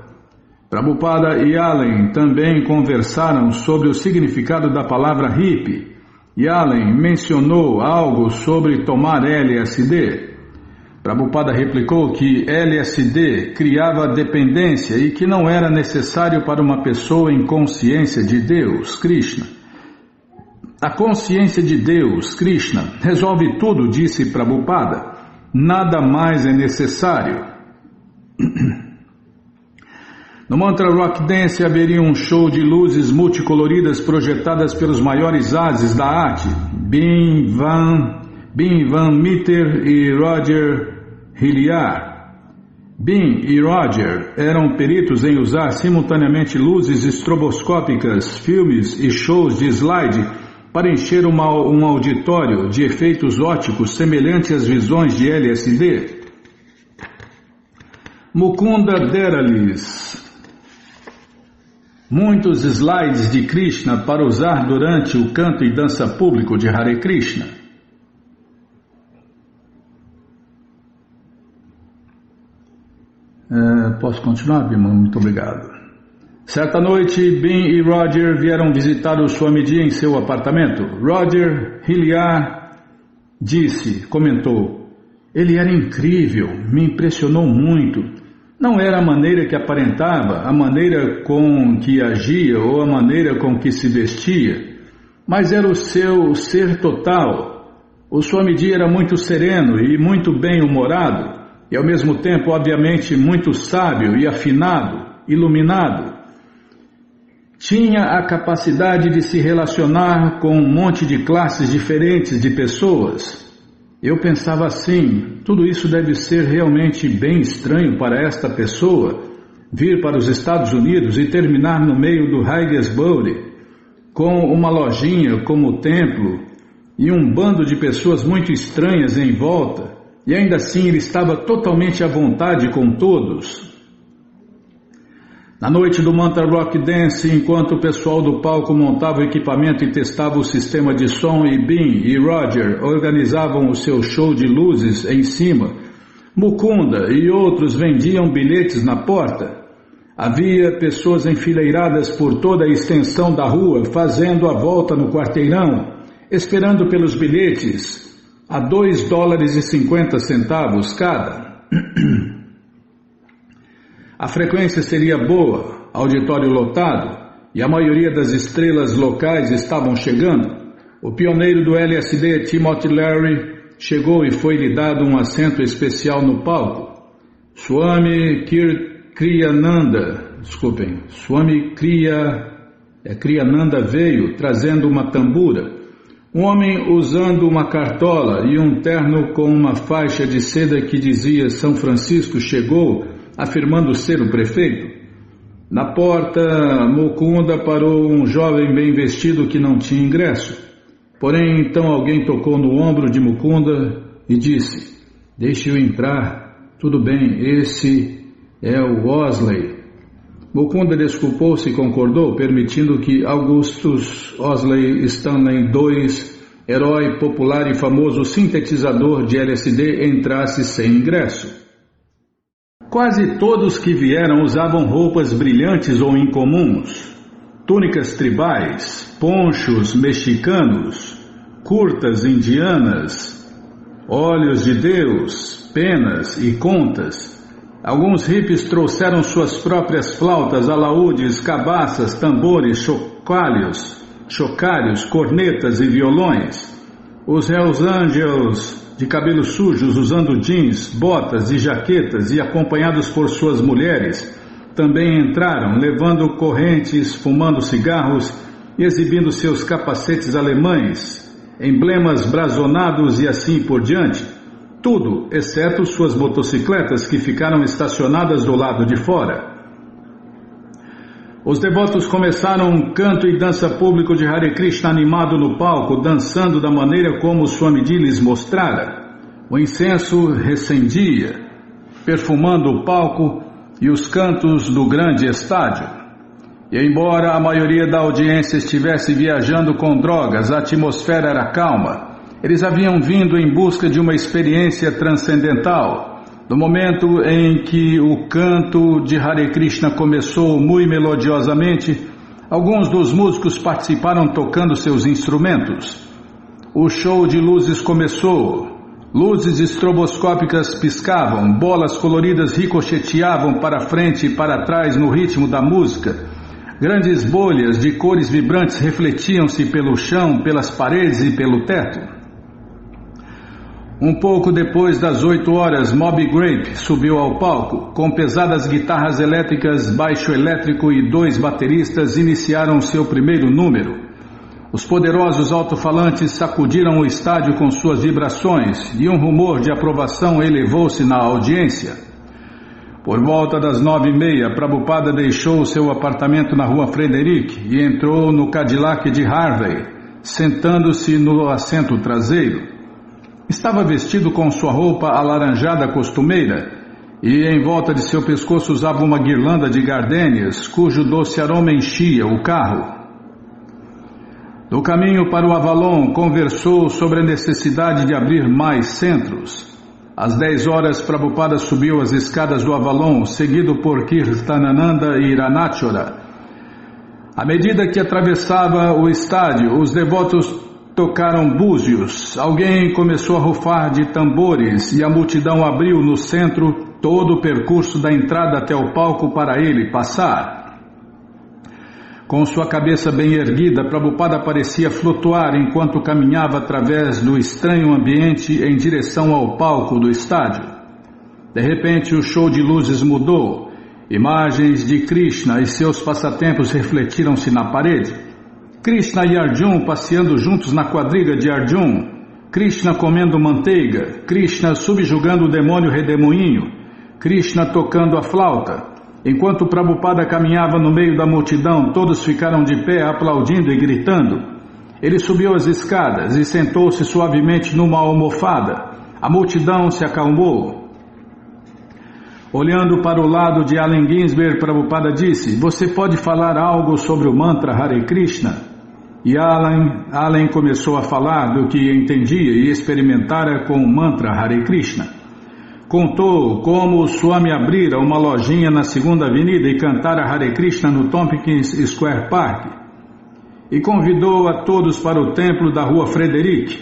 Prabhupada e Allen também conversaram sobre o significado da palavra hippie, e Allen mencionou algo sobre tomar LSD. Prabhupada replicou que LSD criava dependência e que não era necessário para uma pessoa em consciência de Deus, Krishna. A consciência de Deus, Krishna, resolve tudo, disse Prabhupada. Nada mais é necessário. No Mantra Rock Dance haveria um show de luzes multicoloridas projetadas pelos maiores ases da arte, Bim Van Meter e Roger Hilliard. Bim e Roger eram peritos em usar simultaneamente luzes estroboscópicas, filmes e shows de slide para encher um auditório de efeitos óticos semelhantes às visões de LSD. Mukunda dera-lhes muitos slides de Krishna para usar durante o canto e dança público de Hare Krishna. Posso continuar, Bima? Muito obrigado. Certa noite, Bim e Roger vieram visitar o Swamiji em seu apartamento. Roger Hilliard comentou, ele era incrível, me impressionou muito. Não era a maneira que aparentava, a maneira com que agia ou a maneira com que se vestia, mas era o seu ser total. O Swamiji era muito sereno e muito bem-humorado, e ao mesmo tempo, obviamente, muito sábio e afinado, iluminado. Tinha a capacidade de se relacionar com um monte de classes diferentes de pessoas. Eu pensava assim, tudo isso deve ser realmente bem estranho para esta pessoa, vir para os Estados Unidos e terminar no meio do Haigesbury, com uma lojinha como templo e um bando de pessoas muito estranhas em volta, e ainda assim ele estava totalmente à vontade com todos. Na noite do Mantra Rock Dance, enquanto o pessoal do palco montava o equipamento e testava o sistema de som e Bim e Roger organizavam o seu show de luzes em cima, Mukunda e outros vendiam bilhetes na porta. Havia pessoas enfileiradas por toda a extensão da rua, fazendo a volta no quarteirão, esperando pelos bilhetes a $2,50 cada. A frequência seria boa, auditório lotado, e a maioria das estrelas locais estavam chegando. O pioneiro do LSD, Timothy Leary, chegou e foi-lhe dado um assento especial no palco. Swami Kriyananda veio trazendo uma tambura. Um homem usando uma cartola e um terno com uma faixa de seda que dizia São Francisco chegou, afirmando ser o prefeito. Na porta, Mukunda parou um jovem bem vestido que não tinha ingresso. Porém, então alguém tocou no ombro de Mukunda e disse: deixe-o entrar. Tudo bem, esse é o Osley. Mukunda desculpou-se e concordou, permitindo que Augustus Osley Stanley II, herói popular e famoso sintetizador de LSD, entrasse sem ingresso. Quase todos que vieram usavam roupas brilhantes ou incomuns, túnicas tribais, ponchos mexicanos, curtas indianas, olhos de Deus, penas e contas. Alguns hippies trouxeram suas próprias flautas, alaúdes, cabaças, tambores, chocalhos, cornetas e violões. Os Hells Angels, de cabelos sujos, usando jeans, botas e jaquetas e acompanhados por suas mulheres, também entraram, levando correntes, fumando cigarros e exibindo seus capacetes alemães, emblemas brazonados e assim por diante. Tudo, exceto suas motocicletas que ficaram estacionadas do lado de fora. Os devotos começaram um canto e dança público de Hare Krishna animado no palco, dançando da maneira como Swamiji lhes mostrara. O incenso recendia, perfumando o palco e os cantos do grande estádio. E embora a maioria da audiência estivesse viajando com drogas, a atmosfera era calma. Eles haviam vindo em busca de uma experiência transcendental. No momento em que o canto de Hare Krishna começou muito melodiosamente, alguns dos músicos participaram tocando seus instrumentos. O show de luzes começou. Luzes estroboscópicas piscavam, bolas coloridas ricocheteavam para frente e para trás no ritmo da música. Grandes bolhas de cores vibrantes refletiam-se pelo chão, pelas paredes e pelo teto. Um pouco depois das 8 horas, Moby Grape subiu ao palco. Com pesadas guitarras elétricas, baixo elétrico e 2 bateristas iniciaram seu primeiro número. Os poderosos alto-falantes sacudiram o estádio com suas vibrações e um rumor de aprovação elevou-se na audiência. Por volta das 9h30, Prabhupada deixou seu apartamento na rua Frederick e entrou no Cadillac de Harvey, sentando-se no assento traseiro. Estava vestido com sua roupa alaranjada costumeira e em volta de seu pescoço usava uma guirlanda de gardênias, cujo doce aroma enchia o carro. No caminho para o Avalon, conversou sobre a necessidade de abrir mais centros. Às 10 horas, Prabhupada subiu as escadas do Avalon, seguido por Kirtanananda e Ranachora. À medida que atravessava o estádio, os devotos tocaram búzios, alguém começou a rufar de tambores e a multidão abriu no centro todo o percurso da entrada até o palco para ele passar. Com sua cabeça bem erguida, Prabhupada parecia flutuar enquanto caminhava através do estranho ambiente em direção ao palco do estádio. De repente, o show de luzes mudou. Imagens de Krishna e seus passatempos refletiram-se na parede. Krishna e Arjun passeando juntos na quadriga de Arjun, Krishna comendo manteiga, Krishna subjugando o demônio redemoinho, Krishna tocando a flauta. Enquanto Prabhupada caminhava no meio da multidão, todos ficaram de pé aplaudindo e gritando. Ele subiu as escadas e sentou-se suavemente numa almofada. A multidão se acalmou. Olhando para o lado de Allen Ginsberg, Prabhupada disse: "Você pode falar algo sobre o mantra Hare Krishna?" E Allen começou a falar do que entendia e experimentara com o mantra Hare Krishna. Contou como o Swami abrira uma lojinha na 2ª Avenida e cantara Hare Krishna no Tompkins Square Park. E convidou a todos para o templo da rua Frederick.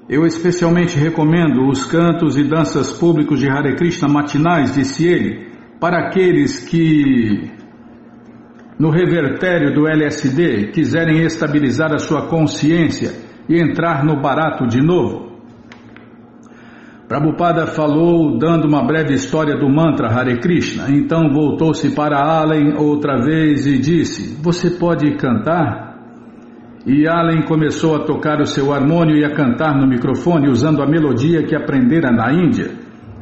Eu especialmente recomendo os cantos e danças públicos de Hare Krishna matinais, disse ele, para aqueles que, no revertério do LSD, quiserem estabilizar a sua consciência e entrar no barato de novo. Prabhupada falou dando uma breve história do mantra Hare Krishna. Então voltou-se para Allen outra vez e disse: "Você pode cantar?" E Allen começou a tocar o seu harmônio e a cantar no microfone usando a melodia que aprendera na Índia.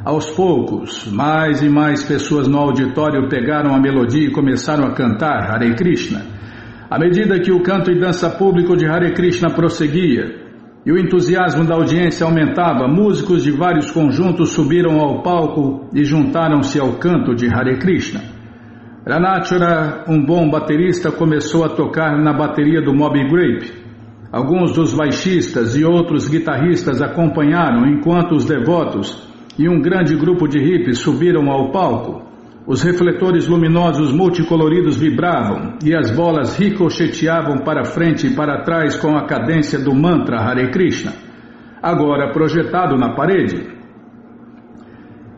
Aos poucos, mais e mais pessoas no auditório pegaram a melodia e começaram a cantar Hare Krishna. À medida que o canto e dança público de Hare Krishna prosseguia, e o entusiasmo da audiência aumentava. Músicos de vários conjuntos subiram ao palco e juntaram-se ao canto de Hare Krishna. Ranachara, um bom baterista, começou a tocar na bateria do Moby Grape. Alguns dos baixistas e outros guitarristas acompanharam enquanto os devotos e um grande grupo de hippies subiram ao palco. Os refletores luminosos multicoloridos vibravam e as bolas ricocheteavam para frente e para trás com a cadência do mantra Hare Krishna, agora projetado na parede.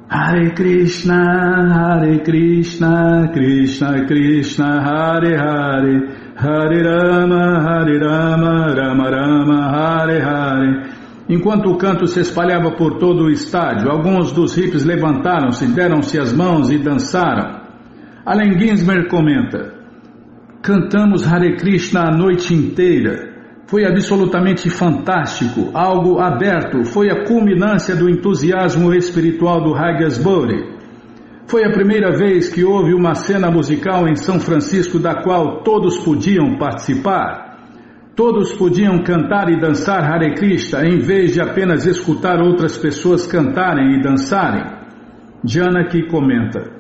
Hare Krishna, Krishna Krishna, Hare Hare, Hare Rama, Rama Rama, Hare Hare. Enquanto o canto se espalhava por todo o estádio, alguns dos hippies levantaram-se, deram-se as mãos e dançaram. Allen Ginsberg comenta: cantamos Hare Krishna a noite inteira. Foi absolutamente fantástico, algo aberto, foi a culminância do entusiasmo espiritual do Ragasburi. Foi a primeira vez que houve uma cena musical em São Francisco da qual todos podiam participar. Todos podiam cantar e dançar Hare Krishna em vez de apenas escutar outras pessoas cantarem e dançarem. Janaki comenta: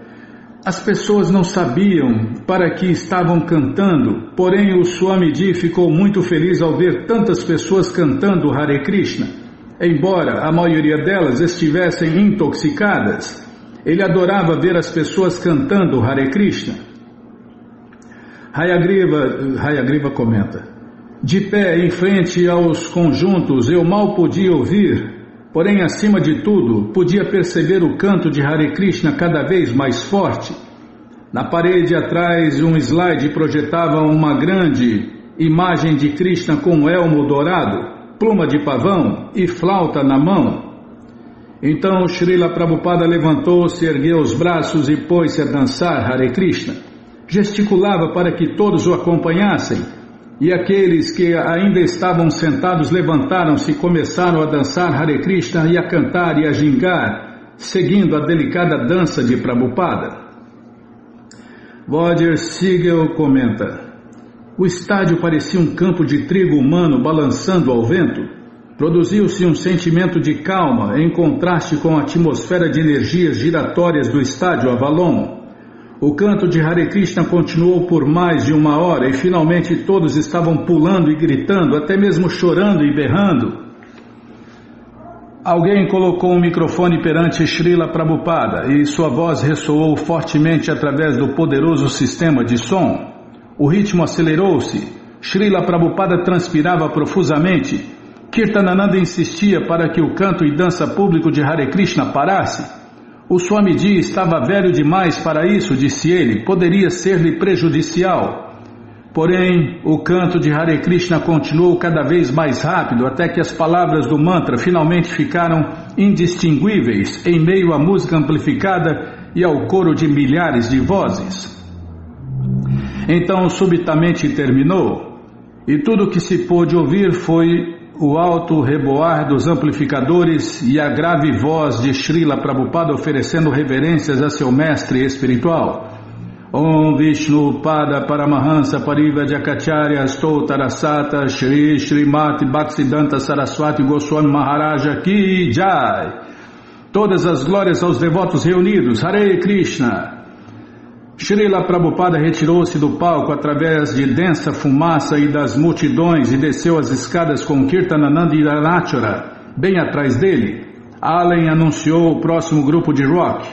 as pessoas não sabiam para que estavam cantando, porém o Swamiji ficou muito feliz ao ver tantas pessoas cantando Hare Krishna. Embora a maioria delas estivessem intoxicadas, ele adorava ver as pessoas cantando Hare Krishna. Hayagriva comenta: de pé em frente aos conjuntos eu mal podia ouvir, porém acima de tudo podia perceber o canto de Hare Krishna cada vez mais forte. Na parede atrás um slide projetava uma grande imagem de Krishna com um elmo dourado, pluma de pavão e flauta na mão. Então Srila Prabhupada levantou-se, ergueu os braços e pôs-se a dançar Hare Krishna. Gesticulava para que todos o acompanhassem. E aqueles que ainda estavam sentados levantaram-se e começaram a dançar Hare Krishna e a cantar e a gingar, seguindo a delicada dança de Prabhupada. Roger Siegel comenta: o estádio parecia um campo de trigo humano balançando ao vento. Produziu-se um sentimento de calma em contraste com a atmosfera de energias giratórias do estádio Avalon. O canto de Hare Krishna continuou por mais de 1 hora e finalmente todos estavam pulando e gritando, até mesmo chorando e berrando. Alguém colocou um microfone perante Srila Prabhupada e sua voz ressoou fortemente através do poderoso sistema de som. O ritmo acelerou-se. Srila Prabhupada transpirava profusamente. Kirtanananda insistia para que o canto e dança público de Hare Krishna parasse. O Swamiji estava velho demais para isso, disse ele, poderia ser-lhe prejudicial. Porém, o canto de Hare Krishna continuou cada vez mais rápido, até que as palavras do mantra finalmente ficaram indistinguíveis em meio à música amplificada e ao coro de milhares de vozes. Então, subitamente terminou, e tudo o que se pôde ouvir foi o alto reboar dos amplificadores e a grave voz de Srila Prabhupada oferecendo reverências a seu mestre espiritual. Om Vishnu Pada Paramahansa Parivajacacharya Stoutarasata Shri Srimati Bhaktisiddhanta Saraswati Goswami Maharaja Ki Jai. Todas as glórias aos devotos reunidos. Hare Krishna. Srila Prabhupada retirou-se do palco através de densa fumaça e das multidões e desceu as escadas com Kirtanananda e Ranachara bem atrás dele. Allen anunciou o próximo grupo de rock.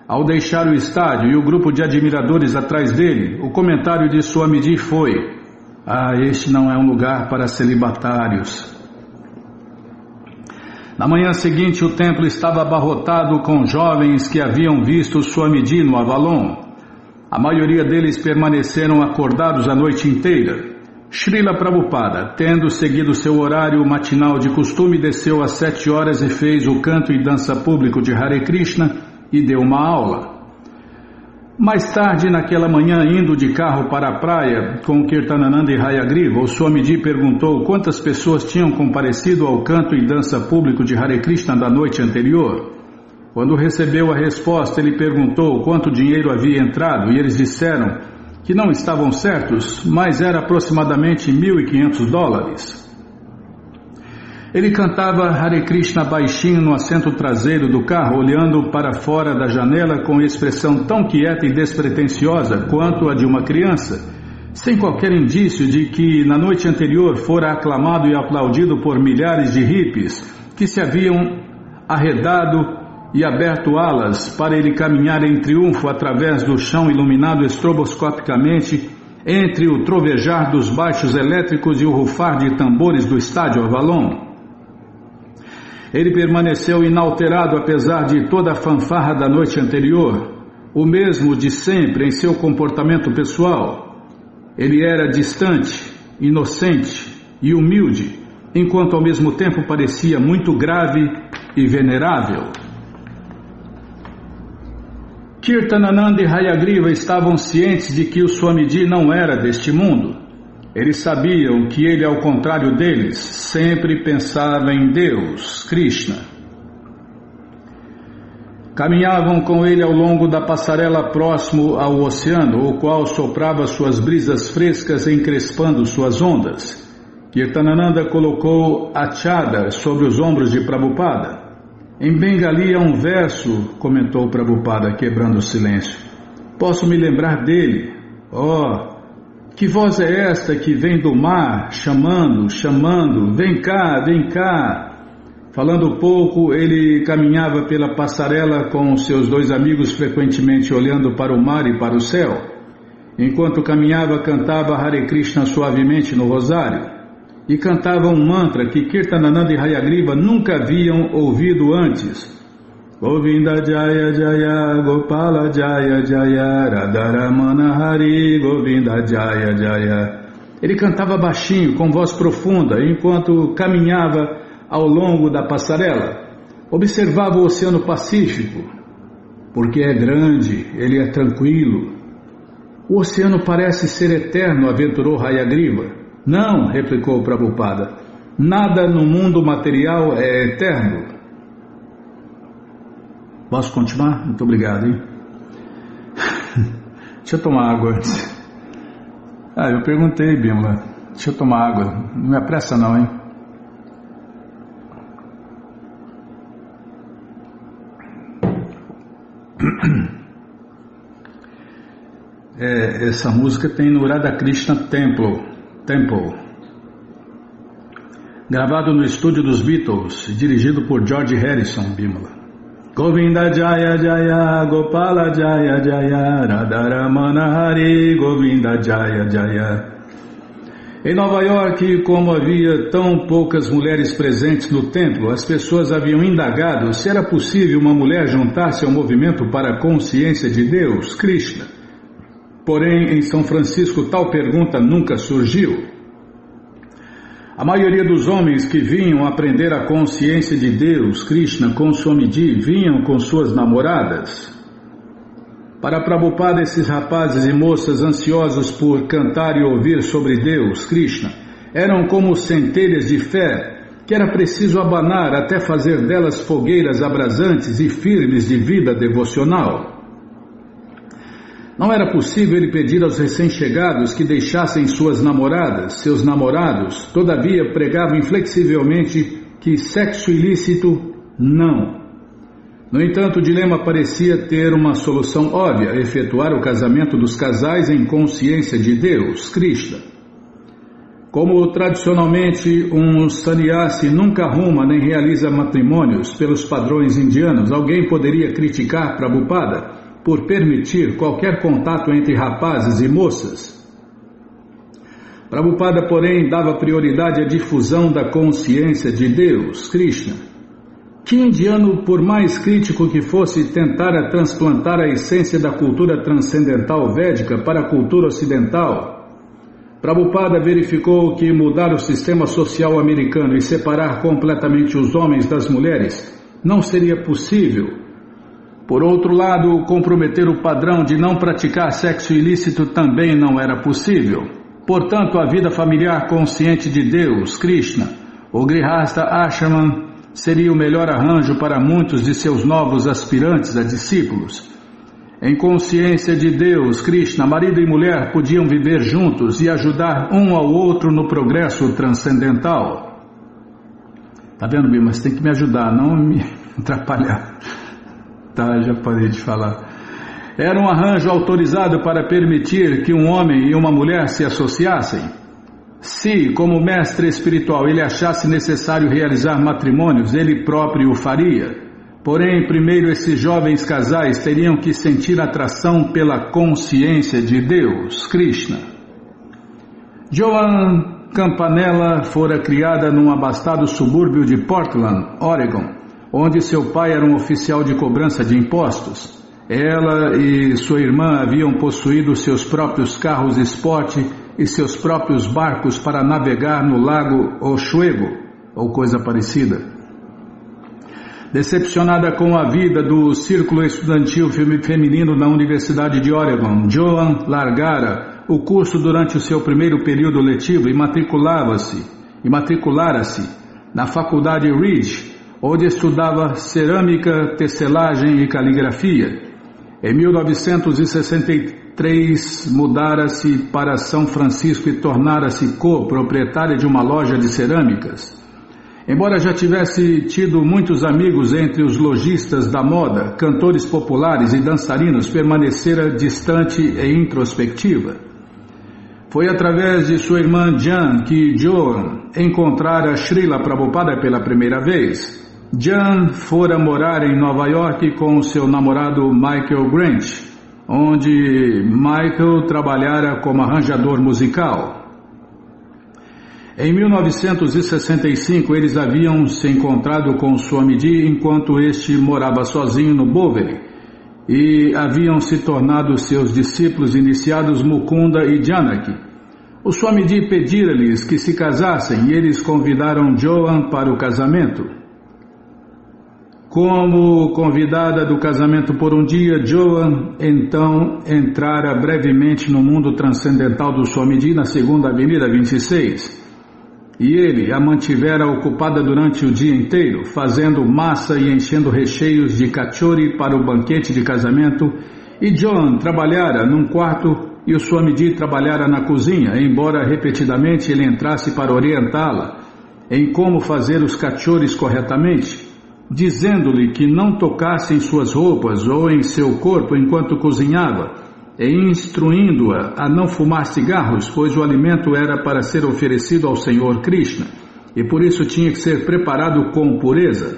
Ao deixar o estádio e o grupo de admiradores atrás dele, o comentário de Swamiji foi: este não é um lugar para celibatários. Na manhã seguinte, o templo estava abarrotado com jovens que haviam visto Swamiji no Avalon. A maioria deles permaneceram acordados a noite inteira. Srila Prabhupada, tendo seguido seu horário matinal de costume, desceu às 7 horas e fez o canto e dança público de Hare Krishna e deu uma aula. Mais tarde, naquela manhã, indo de carro para a praia com Kirtanananda e Hayagriva, o Swamiji perguntou quantas pessoas tinham comparecido ao canto e dança público de Hare Krishna da noite anterior. Quando recebeu a resposta, ele perguntou quanto dinheiro havia entrado e eles disseram que não estavam certos, mas era aproximadamente $1.500. Ele cantava Hare Krishna baixinho no assento traseiro do carro, olhando para fora da janela com expressão tão quieta e despretensiosa quanto a de uma criança, sem qualquer indício de que na noite anterior fora aclamado e aplaudido por milhares de hippies que se haviam arredado e aberto alas para ele caminhar em triunfo através do chão iluminado estroboscopicamente entre o trovejar dos baixos elétricos e o rufar de tambores do estádio Avalon. Ele permaneceu inalterado apesar de toda a fanfarra da noite anterior, o mesmo de sempre em seu comportamento pessoal. Ele era distante, inocente e humilde, enquanto ao mesmo tempo parecia muito grave e venerável. Kirtanananda e Hayagriva estavam cientes de que o Swamiji não era deste mundo. Eles sabiam que ele, ao contrário deles, sempre pensava em Deus, Krishna. Caminhavam com ele ao longo da passarela próximo ao oceano, o qual soprava suas brisas frescas encrespando suas ondas. Kirtanananda colocou a chadar sobre os ombros de Prabhupada. Em Bengali há um verso, comentou Prabhupada, quebrando o silêncio. Posso me lembrar dele? Oh, que voz é esta que vem do mar, chamando, chamando, vem cá, vem cá. Falando pouco, ele caminhava pela passarela com seus dois amigos, frequentemente olhando para o mar e para o céu. Enquanto caminhava, cantava Hare Krishna suavemente no rosário. E cantava um mantra que Kirtanananda e Hayagriva nunca haviam ouvido antes. Govinda Jaya Jaya Gopala Jaya Jaya Radharamana Hari Govinda Jaya Jaya. Ele cantava baixinho, com voz profunda, enquanto caminhava ao longo da passarela. Observava o Oceano Pacífico. Porque é grande, ele é tranquilo. O oceano parece ser eterno, aventurou Hayagriva. Não, replicou Prabhupada. Nada no mundo material é eterno. Posso continuar? Muito obrigado, hein? Deixa eu tomar água antes. Eu perguntei, Bimala. Deixa eu tomar água. Não me apressa não, hein? Essa música tem no Radha Krishna Temple, gravado no estúdio dos Beatles, dirigido por George Harrison, Bimala. Govinda Jaya Jaya Gopala Jaya Jaya Radharamana Hari Govinda Jaya Jaya. Em Nova York, como havia tão poucas mulheres presentes no templo, as pessoas haviam indagado se era possível uma mulher juntar-se ao movimento para a consciência de Deus, Krishna. Porém, em São Francisco, tal pergunta nunca surgiu. A maioria dos homens que vinham aprender a consciência de Deus, Krishna, com Swamiji, vinham com suas namoradas. Para Prabhupada, esses rapazes e moças ansiosos por cantar e ouvir sobre Deus, Krishna, eram como centelhas de fé, que era preciso abanar até fazer delas fogueiras abrasantes e firmes de vida devocional. Não era possível ele pedir aos recém-chegados que deixassem suas namoradas, seus namorados, todavia pregava inflexivelmente que sexo ilícito, não. No entanto, o dilema parecia ter uma solução óbvia, efetuar o casamento dos casais em consciência de Deus, Krishna. Como tradicionalmente um sannyasi nunca arruma nem realiza matrimônios pelos padrões indianos, alguém poderia criticar Prabhupada por permitir qualquer contato entre rapazes e moças. Prabhupada, porém, dava prioridade à difusão da consciência de Deus, Krishna. Que indiano, por mais crítico que fosse, tentara transplantar a essência da cultura transcendental védica para a cultura ocidental? Prabhupada verificou que mudar o sistema social americano e separar completamente os homens das mulheres não seria possível. Por outro lado, comprometer o padrão de não praticar sexo ilícito também não era possível. Portanto, a vida familiar consciente de Deus, Krishna, o Grihastha Ashraman, seria o melhor arranjo para muitos de seus novos aspirantes a discípulos. Em consciência de Deus, Krishna, marido e mulher podiam viver juntos e ajudar um ao outro no progresso transcendental. Tá vendo, Bima? Mas tem que me ajudar, não me atrapalhar. Tá, já parei de falar. Era um arranjo autorizado para permitir que um homem e uma mulher se associassem. Se, como mestre espiritual, ele achasse necessário realizar matrimônios, ele próprio o faria. Porém, primeiro esses jovens casais teriam que sentir atração pela consciência de Deus, Krishna. Joan Campanella fora criada num abastado subúrbio de Portland, Oregon, onde seu pai era um oficial de cobrança de impostos. Ela e sua irmã haviam possuído seus próprios carros esporte e seus próprios barcos para navegar no lago Oswego, ou coisa parecida. Decepcionada com a vida do círculo estudantil feminino na Universidade de Oregon, Joan largara o curso durante o seu primeiro período letivo e matriculara-se na Faculdade Ridge, onde estudava cerâmica, tecelagem e caligrafia. Em 1963, mudara-se para São Francisco e tornara-se co-proprietária de uma loja de cerâmicas. Embora já tivesse tido muitos amigos entre os lojistas da moda, cantores populares e dançarinos, permanecera distante e introspectiva. Foi através de sua irmã Jan que Joan encontrara Srila Prabhupada pela primeira vez. Jan fora morar em Nova York com seu namorado Michael Grant, onde Michael trabalhara como arranjador musical. Em 1965, eles haviam se encontrado com Swamiji enquanto este morava sozinho no Bowery e haviam se tornado seus discípulos iniciados Mukunda e Janaki. O Swamiji pedira-lhes que se casassem e eles convidaram Joan para o casamento. Como convidada do casamento por um dia, Joan então entrara brevemente no mundo transcendental do Swamiji na 2ª Avenida 26. E ele a mantivera ocupada durante o dia inteiro, fazendo massa e enchendo recheios de kachori para o banquete de casamento, e Joan trabalhara num quarto e o Swamiji trabalhara na cozinha, embora repetidamente ele entrasse para orientá-la em como fazer os kachoris corretamente, dizendo-lhe que não tocasse em suas roupas ou em seu corpo enquanto cozinhava, e instruindo-a a não fumar cigarros, pois o alimento era para ser oferecido ao Senhor Krishna, e por isso tinha que ser preparado com pureza.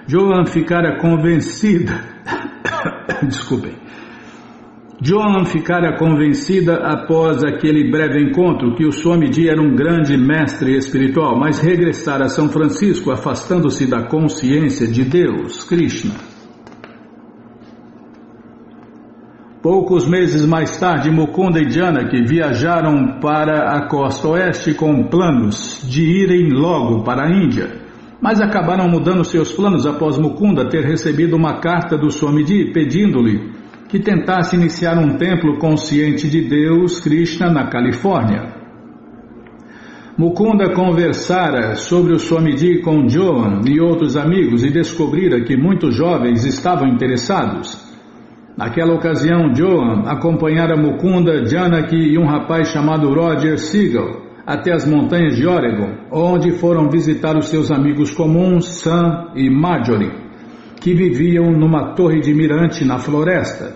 Joan ficara convencida, Joan ficara convencida após aquele breve encontro que o Swamiji era um grande mestre espiritual, mas regressara a São Francisco afastando-se da consciência de Deus, Krishna. Poucos meses mais tarde, Mukunda e Janaki viajaram para a costa oeste com planos de irem logo para a Índia, mas acabaram mudando seus planos após Mukunda ter recebido uma carta do Swamiji pedindo-lhe que tentasse iniciar um templo consciente de Deus, Krishna, na Califórnia. Mukunda conversara sobre o Swamiji com Joan e outros amigos e descobrira que muitos jovens estavam interessados. Naquela ocasião, Joan acompanhara Mukunda, Janaki e um rapaz chamado Roger Siegel até as montanhas de Oregon, onde foram visitar os seus amigos comuns, Sam e Marjorie, que viviam numa torre de mirante na floresta.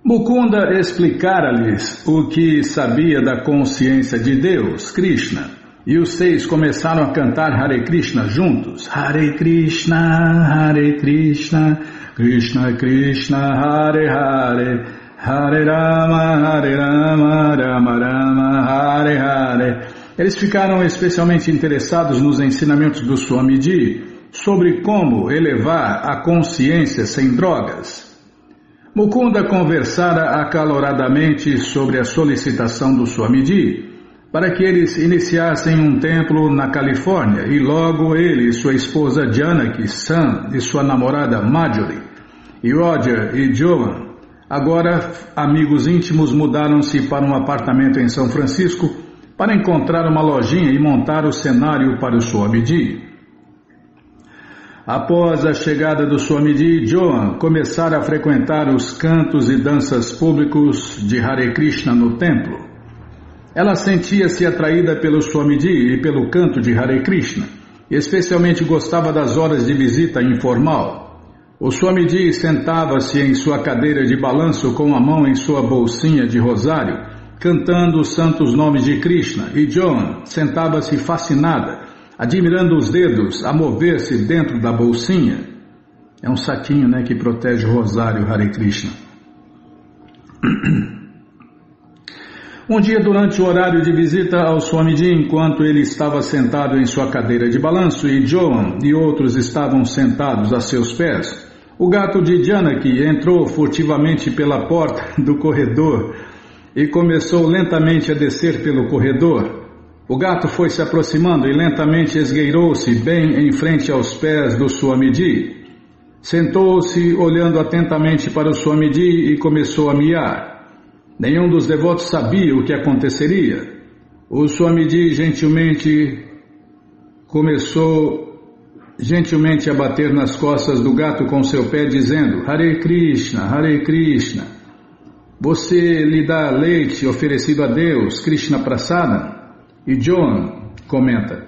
Mukunda explicara-lhes o que sabia da consciência de Deus, Krishna, e os 6 começaram a cantar Hare Krishna juntos. Hare Krishna, Krishna Krishna, Hare Hare, Hare Rama, Rama Rama, Hare Hare. Eles ficaram especialmente interessados nos ensinamentos do Swamiji sobre como elevar a consciência sem drogas. Mukunda conversara acaloradamente sobre a solicitação do Swamiji para que eles iniciassem um templo na Califórnia, e logo ele e sua esposa Janaki, Sam e sua namorada Marjorie, e Roger e Joan, agora amigos íntimos, mudaram-se para um apartamento em São Francisco para encontrar uma lojinha e montar o cenário para o Swamiji. Após a chegada do Swamiji, Joan começara a frequentar os cantos e danças públicos de Hare Krishna no templo. Ela sentia-se atraída pelo Swamiji e pelo canto de Hare Krishna, e especialmente gostava das horas de visita informal. O Swamiji sentava-se em sua cadeira de balanço com a mão em sua bolsinha de rosário, cantando os santos nomes de Krishna, e Joan sentava-se fascinada, admirando os dedos a mover-se dentro da bolsinha. É um saquinho, né, que protege o rosário Hare Krishna. Um dia, durante o horário de visita ao Swamiji, enquanto ele estava sentado em sua cadeira de balanço e Joan e outros estavam sentados a seus pés, o gato de Janaki entrou furtivamente pela porta do corredor e começou lentamente a descer pelo corredor. O gato foi se aproximando e lentamente esgueirou-se bem em frente aos pés do Swamiji. Sentou-se olhando atentamente para o Swamiji e começou a miar. Nenhum dos devotos sabia o que aconteceria. O Swamiji começou a bater nas costas do gato com seu pé, dizendo: Hare Krishna, Hare Krishna. Você lhe dá leite oferecido a Deus, Krishna Prasada? E Joan comenta: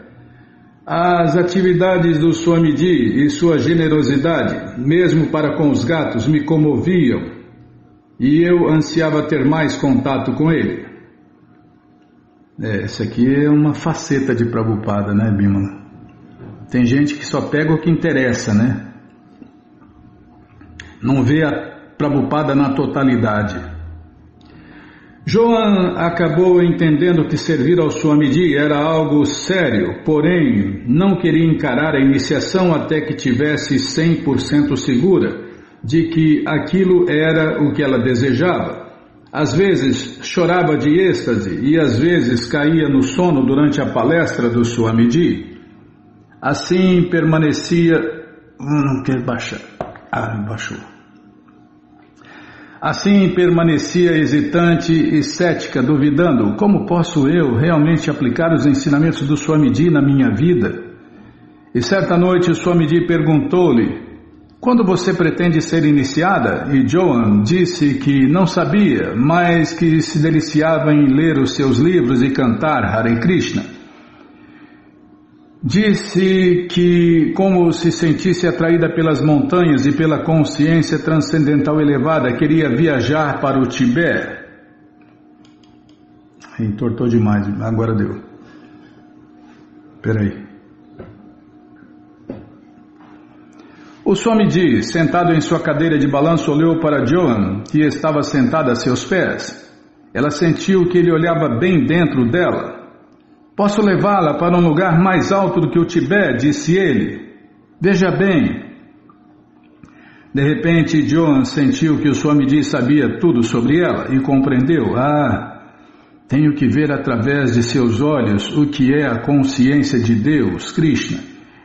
as atividades do Swamiji e sua generosidade, mesmo para com os gatos, me comoviam. E eu ansiava ter mais contato com ele. Essa aqui é uma faceta de Prabhupada, né, Bimala? Tem gente que só pega o que interessa, né? Não vê a Prabhupada na totalidade. Joan acabou entendendo que servir ao Swamiji era algo sério, porém não queria encarar a iniciação até que tivesse 100% segura de que aquilo era o que ela desejava. Às vezes chorava de êxtase e às vezes caía no sono durante a palestra do Swamiji. Assim permanecia... Não quero baixar. Baixou. Assim permanecia hesitante e cética, duvidando: como posso eu realmente aplicar os ensinamentos do Swamiji na minha vida? E certa noite o Swamiji perguntou-lhe: quando você pretende ser iniciada? E Joan disse que não sabia, mas que se deliciava em ler os seus livros e cantar Hare Krishna. Disse que, como se sentisse atraída pelas montanhas e pela consciência transcendental elevada, queria viajar para o Tibete. Entortou demais, agora deu. Espera aí. O Swamiji, sentado em sua cadeira de balanço, olhou para Joan, que estava sentada a seus pés. Ela sentiu que ele olhava bem dentro dela. Posso levá-la para um lugar mais alto do que o Tibete, disse ele. Veja bem. De repente, Joan sentiu que o Swamiji sabia tudo sobre ela e compreendeu. Tenho que ver através de seus olhos o que é a consciência de Deus, Krishna.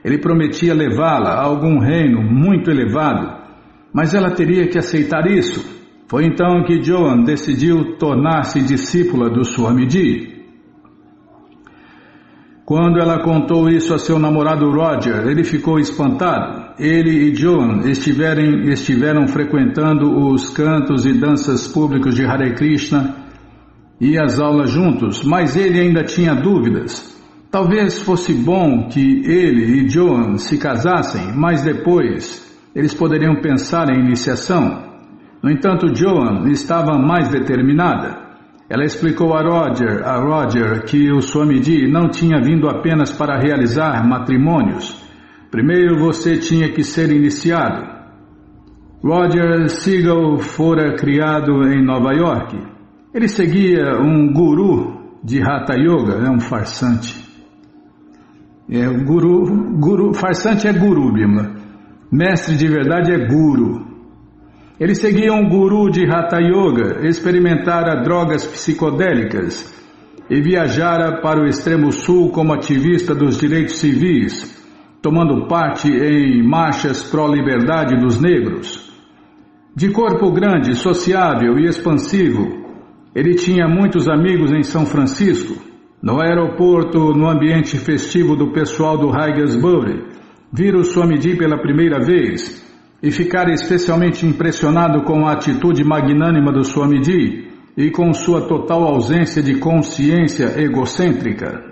Ele prometia levá-la a algum reino muito elevado, mas ela teria que aceitar isso. Foi então que Joan decidiu tornar-se discípula do Swamiji. Quando ela contou isso a seu namorado Roger, ele ficou espantado. Ele e Joan estiveram frequentando os cantos e danças públicos de Hare Krishna e as aulas juntos, mas ele ainda tinha dúvidas. Talvez fosse bom que ele e Joan se casassem, mas depois eles poderiam pensar em iniciação. No entanto, Joan estava mais determinada. Ela explicou a Roger que o Swamiji não tinha vindo apenas para realizar matrimônios. Primeiro você tinha que ser iniciado. Roger Siegel fora criado em Nova York. Ele seguia um guru de Hatha Yoga, um farsante. Farsante é guru, Bimala. Mestre de verdade é guru. Ele seguia um guru de Hatha Yoga, experimentara drogas psicodélicas e viajara para o extremo sul como ativista dos direitos civis, tomando parte em marchas pró-liberdade dos negros. De corpo grande, sociável e expansivo, ele tinha muitos amigos em São Francisco. No aeroporto, no ambiente festivo do pessoal do Haigesbury, vira o Swamiji pela primeira vez e ficara especialmente impressionado com a atitude magnânima do Swamiji e com sua total ausência de consciência egocêntrica.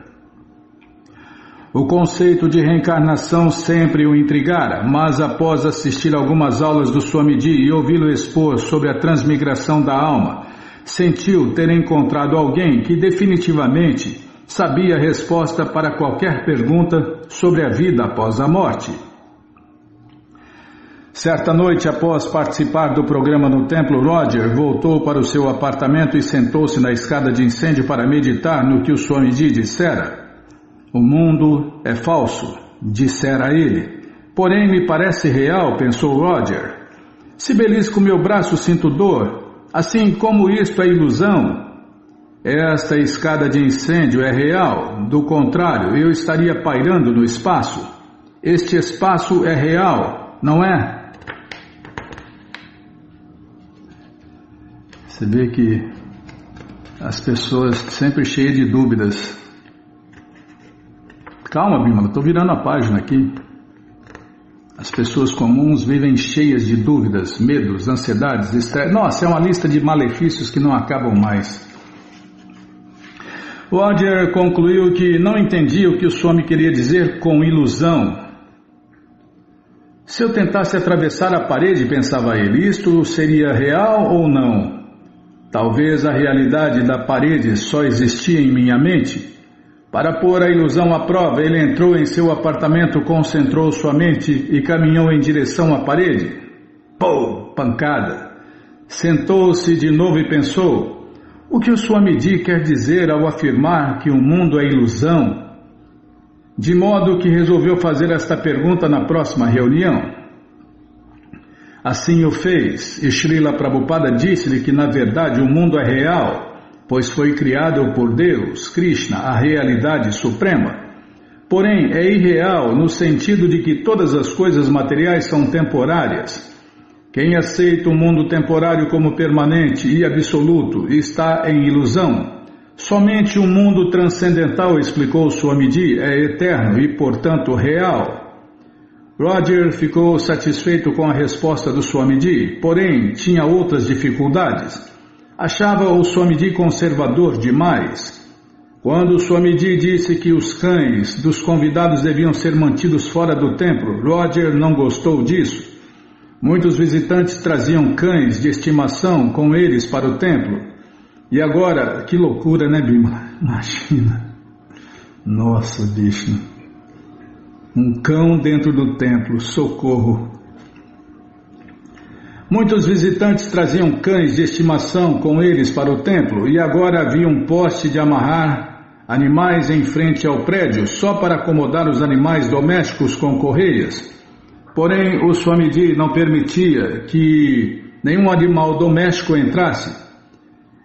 O conceito de reencarnação sempre o intrigara, mas após assistir algumas aulas do Swamiji e ouvi-lo expor sobre a transmigração da alma, sentiu ter encontrado alguém que definitivamente sabia a resposta para qualquer pergunta sobre a vida após a morte. Certa noite, após participar do programa no templo, Roger voltou para o seu apartamento e sentou-se na escada de incêndio para meditar no que o Swamiji dissera. O mundo é falso, dissera ele. Porém, me parece real, pensou Roger. Se belisco meu braço, sinto dor. Assim como isto é ilusão. Esta escada de incêndio é real. Do contrário, eu estaria pairando no espaço. Este espaço é real, não é? Você vê que as pessoas sempre cheias de dúvidas. Calma, Bímola, estou virando a página aqui. As pessoas comuns vivem cheias de dúvidas, medos, ansiedades, estresse. Nossa, é uma lista de malefícios que não acabam mais. Roger concluiu que não entendia o que o Swami queria dizer com ilusão. Se eu tentasse atravessar a parede, pensava ele, isto seria real ou não? Talvez a realidade da parede só existia em minha mente. Para pôr a ilusão à prova, ele entrou em seu apartamento, concentrou sua mente e caminhou em direção à parede. Pô, pancada! Sentou-se de novo e pensou, o que o Swamiji quer dizer ao afirmar que o mundo é ilusão? De modo que resolveu fazer esta pergunta na próxima reunião. Assim o fez, e Srila Prabhupada disse-lhe que na verdade o mundo é real, pois foi criado por Deus, Krishna, a realidade suprema. Porém, é irreal no sentido de que todas as coisas materiais são temporárias. Quem aceita o mundo temporário como permanente e absoluto está em ilusão. Somente o mundo transcendental, explicou Swamiji, é eterno e, portanto, real. Roger ficou satisfeito com a resposta do Swamiji, porém tinha outras dificuldades. Achava o Swamiji conservador demais. Quando o Swamiji disse que os cães dos convidados deviam ser mantidos fora do templo, Roger não gostou disso. Muitos visitantes traziam cães de estimação com eles para o templo. E agora, que loucura, né, Bima? Imagina. Nossa, bicho. Um cão dentro do templo, socorro. Muitos visitantes traziam cães de estimação com eles para o templo e agora havia um poste de amarrar animais em frente ao prédio só para acomodar os animais domésticos com correias. Porém, o Swamiji não permitia que nenhum animal doméstico entrasse.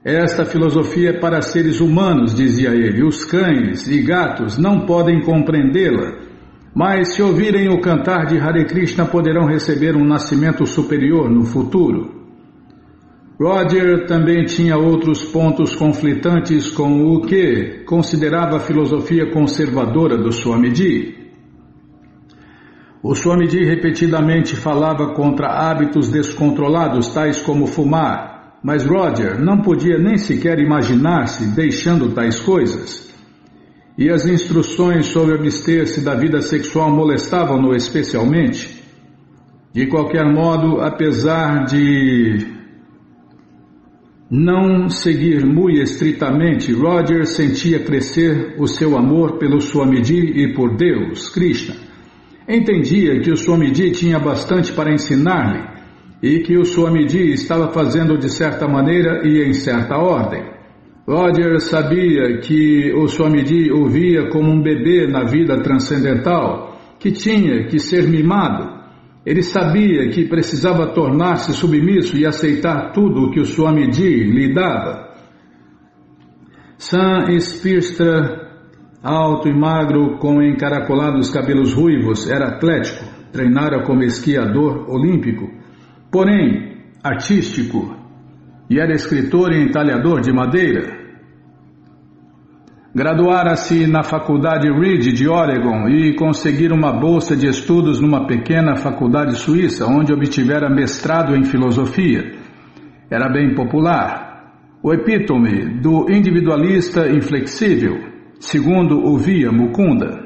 Esta filosofia é para seres humanos, dizia ele. Os cães e gatos não podem compreendê-la. Mas se ouvirem o cantar de Hare Krishna poderão receber um nascimento superior no futuro. Roger também tinha outros pontos conflitantes com o que considerava a filosofia conservadora do Swamiji. O Swamiji repetidamente falava contra hábitos descontrolados tais como fumar, mas Roger não podia nem sequer imaginar-se deixando tais coisas. E as instruções sobre abster-se da vida sexual molestavam-no especialmente. De qualquer modo, apesar de não seguir muito estritamente, Roger sentia crescer o seu amor pelo Swamiji e por Deus, Krishna. Entendia que o Swamiji tinha bastante para ensinar-lhe e que o Swamiji estava fazendo de certa maneira e em certa ordem. Roger sabia que o Swamiji o via como um bebê na vida transcendental, que tinha que ser mimado. Ele sabia que precisava tornar-se submisso e aceitar tudo o que o Swamiji lhe dava. Sam Spirster, alto e magro, com encaracolados cabelos ruivos, era atlético, treinara como esquiador olímpico, porém artístico, e era escritor e entalhador de madeira. Graduara-se na Faculdade Reed de Oregon e conseguira uma bolsa de estudos numa pequena faculdade suíça, onde obtivera mestrado em filosofia. Era bem popular. o epítome do individualista inflexível, segundo o via Mukunda.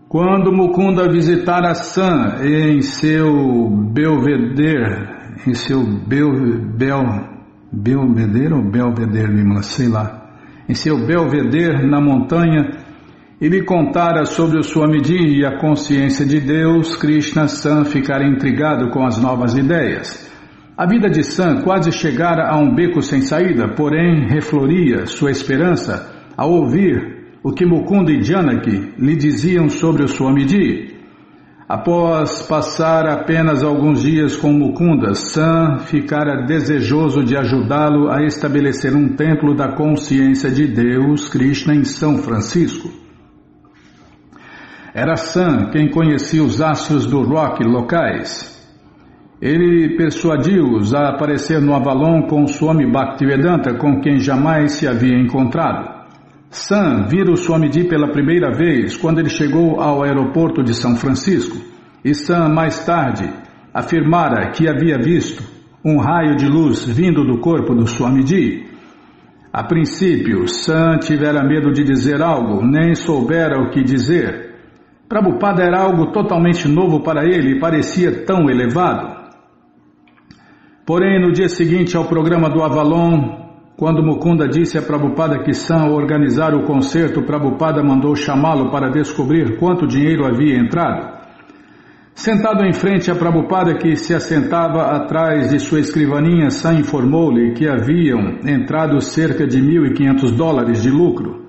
Quando Mukunda visitara Sam em seu belvedere, em seu belvedere na montanha, e lhe contara sobre o Swamiji e a consciência de Deus, Krishna, Sam ficara intrigado com as novas ideias. A vida de Sam quase chegara a um beco sem saída, porém refloria sua esperança ao ouvir o que Mukunda e Janaki lhe diziam sobre o Swamiji. Após passar apenas alguns dias com Mukunda, Sam ficara desejoso de ajudá-lo a estabelecer um templo da consciência de Deus, Krishna, em São Francisco. Era Sam quem conhecia os astros do rock locais. Ele persuadiu-os a aparecer no Avalon com Swami Bhaktivedanta, com quem jamais se havia encontrado. Sam vira o Swamiji pela primeira vez quando ele chegou ao aeroporto de São Francisco, e Sam mais tarde afirmara que havia visto um raio de luz vindo do corpo do Swamiji. A princípio, Sam tivera medo de dizer algo, nem soubera o que dizer. Prabhupada era algo totalmente novo para ele e parecia tão elevado. Porém, no dia seguinte ao programa do Avalon, quando Mukunda disse a Prabhupada que Sam, ao organizar o concerto, Prabhupada mandou chamá-lo para descobrir quanto dinheiro havia entrado. Sentado em frente a Prabhupada, que se assentava atrás de sua escrivaninha, Sam informou-lhe que haviam entrado cerca de $1.500 de lucro.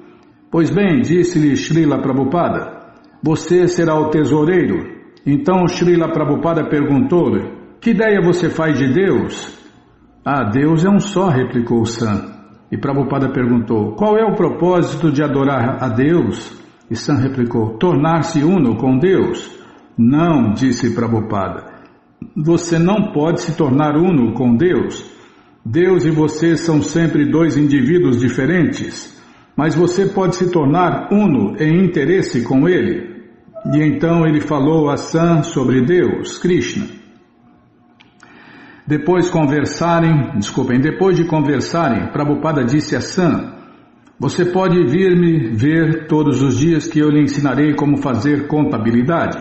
Pois bem, disse-lhe Srila Prabhupada, você será o tesoureiro. Então Srila Prabhupada perguntou-lhe, que ideia você faz de Deus? Ah, Deus é um só, replicou Sam. E Prabhupada perguntou, qual é o propósito de adorar a Deus? E Sam replicou, tornar-se uno com Deus. Não, disse Prabhupada, você não pode se tornar uno com Deus. Deus e você são sempre dois indivíduos diferentes, mas você pode se tornar uno em interesse com Ele. E então ele falou a Sam sobre Deus, Krishna. Depois de conversarem, Prabhupada disse a Sam, você pode vir me ver todos os dias que eu lhe ensinarei como fazer contabilidade.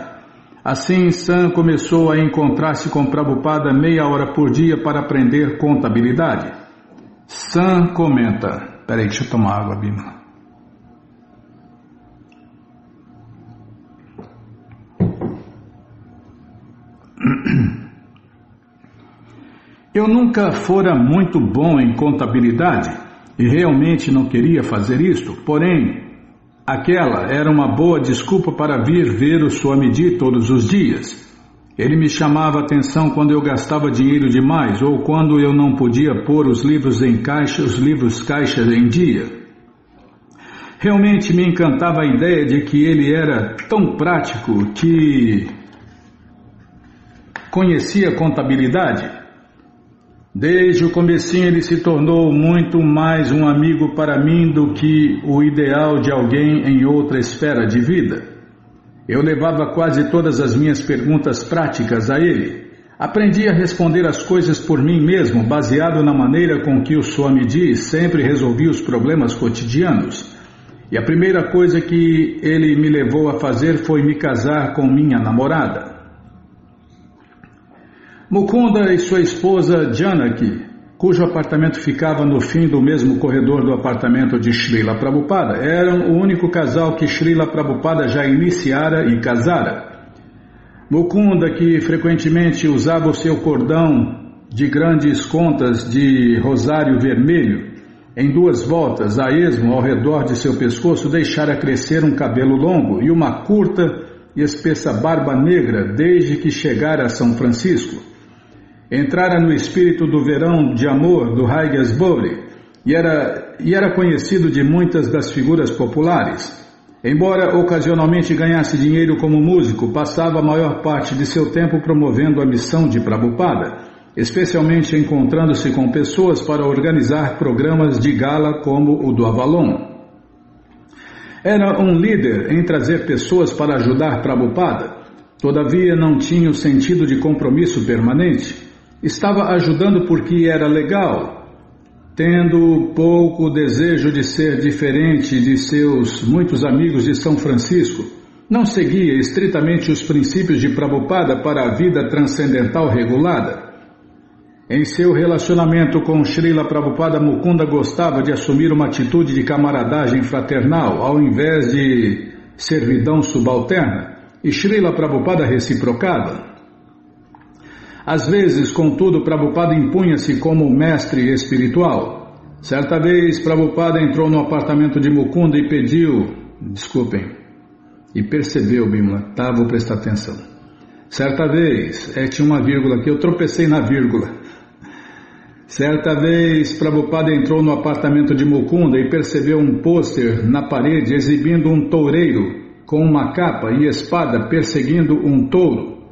Assim, Sam começou a encontrar-se com Prabhupada meia hora por dia para aprender contabilidade. Sam comenta, peraí, deixa eu tomar água, Bima. Eu nunca fora muito bom em contabilidade e realmente não queria fazer isto, porém, aquela era uma boa desculpa para vir ver o Swamiji todos os dias. Ele me chamava a atenção quando eu gastava dinheiro demais ou quando eu não podia pôr os livros caixa em dia. Realmente me encantava a ideia de que ele era tão prático que conhecia contabilidade. Desde o comecinho ele se tornou muito mais um amigo para mim do que o ideal de alguém em outra esfera de vida. Eu levava quase todas as minhas perguntas práticas a ele. Aprendi a responder as coisas por mim mesmo, baseado na maneira com que o Swamiji sempre resolvia os problemas cotidianos. E a primeira coisa que ele me levou a fazer foi me casar com minha namorada. Mukunda e sua esposa Janaki, cujo apartamento ficava no fim do mesmo corredor do apartamento de Srila Prabhupada, eram o único casal que Srila Prabhupada já iniciara e casara. Mukunda, que frequentemente usava o seu cordão de grandes contas de rosário vermelho, em 2 voltas a esmo ao redor de seu pescoço, deixara crescer um cabelo longo e uma curta e espessa barba negra desde que chegara a São Francisco. Entrara no espírito do verão de amor do Haigasbury e era conhecido de muitas das figuras populares. Embora ocasionalmente ganhasse dinheiro como músico, passava a maior parte de seu tempo promovendo a missão de Prabhupada, especialmente encontrando-se com pessoas para organizar programas de gala como o do Avalon. Era um líder em trazer pessoas para ajudar Prabhupada, todavia não tinha o sentido de compromisso permanente. Estava ajudando porque era legal, tendo pouco desejo de ser diferente de seus muitos amigos de São Francisco. Não seguia estritamente os princípios de Prabhupada para a vida transcendental regulada. Em seu relacionamento com Srila Prabhupada, Mukunda gostava de assumir uma atitude de camaradagem fraternal, ao invés de servidão subalterna, e Srila Prabhupada reciprocava. Às vezes, contudo, Prabhupada impunha-se como mestre espiritual. Certa vez, Prabhupada entrou no apartamento de Mukunda e percebeu, Bimala, tá? Vou prestar atenção. Certa vez, tinha uma vírgula aqui, eu tropecei na vírgula. Certa vez, Prabhupada entrou no apartamento de Mukunda e percebeu um pôster na parede exibindo um toureiro com uma capa e espada perseguindo um touro.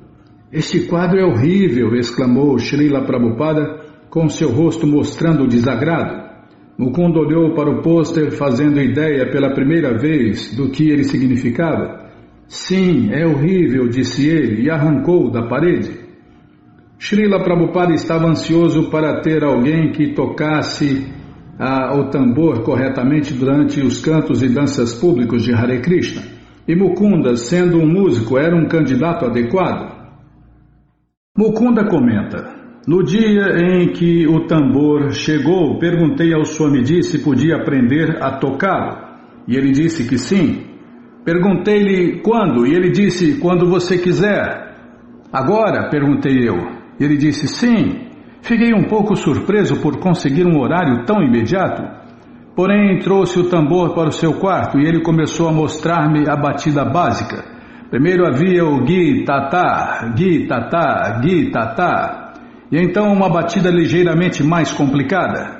"Este quadro é horrível!" exclamou Srila Prabhupada, com seu rosto mostrando desagrado. Mukunda olhou para o pôster, fazendo ideia pela primeira vez do que ele significava. "Sim, é horrível", disse ele, e arrancou da parede. Srila Prabhupada estava ansioso para ter alguém que tocasse o tambor corretamente durante os cantos e danças públicos de Hare Krishna. E Mukunda, sendo um músico, era um candidato adequado. Mukunda comenta: "No dia em que o tambor chegou, perguntei ao Swamiji se podia aprender a tocá-lo. E ele disse que sim. Perguntei-lhe quando, e ele disse: quando você quiser. Agora? Perguntei eu. Ele disse sim. Fiquei um pouco surpreso por conseguir um horário tão imediato. Porém, trouxe o tambor para o seu quarto e ele começou a mostrar-me a batida básica. Primeiro havia o Gi-Tata, Gi-Tata, Gi-Tata, e então uma batida ligeiramente mais complicada.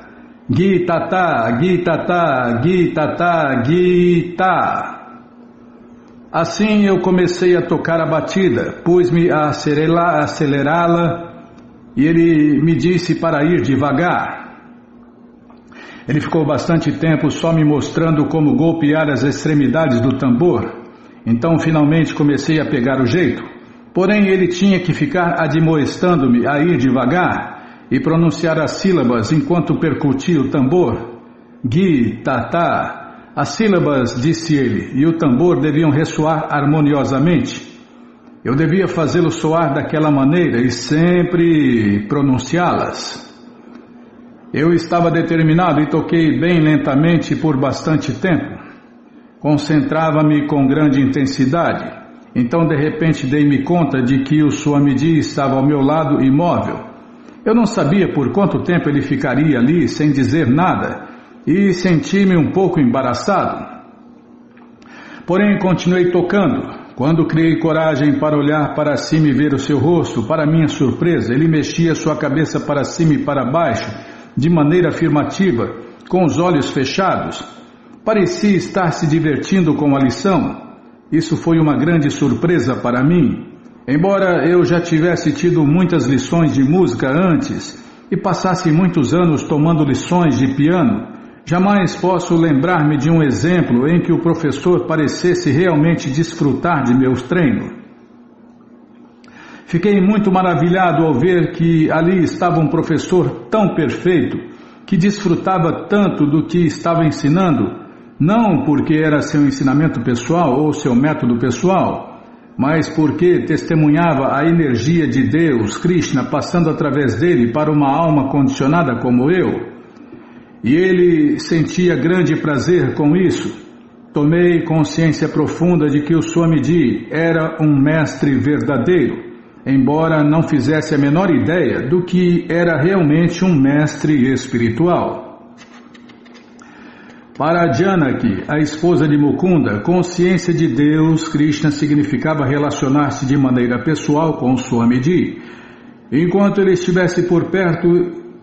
Gi-Tata, Gi-Tata, Gi-Tata, Gi-Ta. Assim eu comecei a tocar a batida, pus-me a acelerá-la e ele me disse para ir devagar. Ele ficou bastante tempo só me mostrando como golpear as extremidades do tambor. Então finalmente comecei a pegar o jeito. Porém ele tinha que ficar admoestando-me a ir devagar e pronunciar as sílabas enquanto percutia o tambor. Gi, Tata. As sílabas, disse ele, e o tambor deviam ressoar harmoniosamente. Eu devia fazê-lo soar daquela maneira e sempre pronunciá-las. Eu estava determinado e toquei bem lentamente por bastante tempo. Concentrava-me com grande intensidade. Então, de repente, dei-me conta de que o Swamiji estava ao meu lado imóvel. Eu não sabia por quanto tempo ele ficaria ali sem dizer nada e senti-me um pouco embaraçado. Porém, continuei tocando. Quando criei coragem para olhar para cima e ver o seu rosto, para minha surpresa, ele mexia sua cabeça para cima e para baixo, de maneira afirmativa, com os olhos fechados. Parecia estar se divertindo com a lição. Isso foi uma grande surpresa para mim. Embora eu já tivesse tido muitas lições de música antes e passasse muitos anos tomando lições de piano, jamais posso lembrar-me de um exemplo em que o professor parecesse realmente desfrutar de meus treinos. Fiquei muito maravilhado ao ver que ali estava um professor tão perfeito, que desfrutava tanto do que estava ensinando, não porque era seu ensinamento pessoal ou seu método pessoal, mas porque testemunhava a energia de Deus, Krishna, passando através dele para uma alma condicionada como eu. E ele sentia grande prazer com isso. Tomei consciência profunda de que o Swamiji era um mestre verdadeiro, embora não fizesse a menor ideia do que era realmente um mestre espiritual. Para Janaki, a esposa de Mukunda, consciência de Deus, Krishna significava relacionar-se de maneira pessoal com o Swamiji. Enquanto ele estivesse por perto,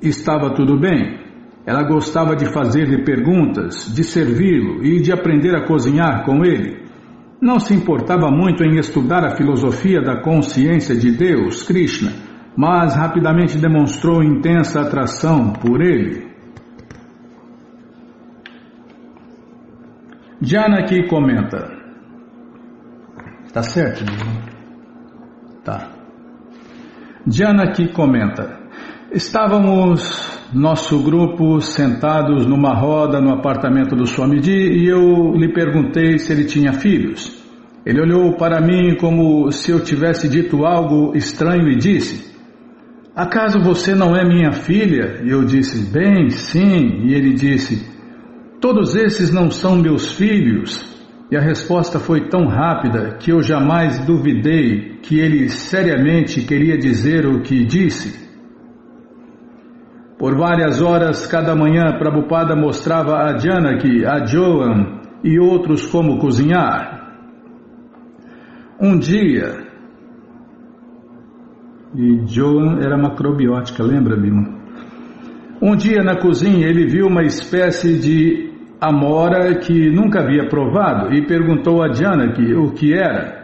estava tudo bem. Ela gostava de fazer-lhe perguntas, de servi-lo e de aprender a cozinhar com ele. Não se importava muito em estudar a filosofia da consciência de Deus, Krishna, mas rapidamente demonstrou intensa atração por ele. Janaki comenta. Tá certo, Tá. Janaki comenta. Estávamos, nosso grupo, sentados numa roda no apartamento do Swamiji e eu lhe perguntei se ele tinha filhos. Ele olhou para mim como se eu tivesse dito algo estranho e disse: "Acaso você não é minha filha?" E eu disse: "Bem, sim." E ele disse: "Todos esses não são meus filhos?" E a resposta foi tão rápida que eu jamais duvidei que ele seriamente queria dizer o que disse. Por várias horas, cada manhã, Prabhupada mostrava a Janaki, a Joan e outros como cozinhar. Um dia, e Joan era macrobiótica, lembra, Bima? Um dia na cozinha ele viu uma espécie de amora que nunca havia provado e perguntou a Janaki o que era.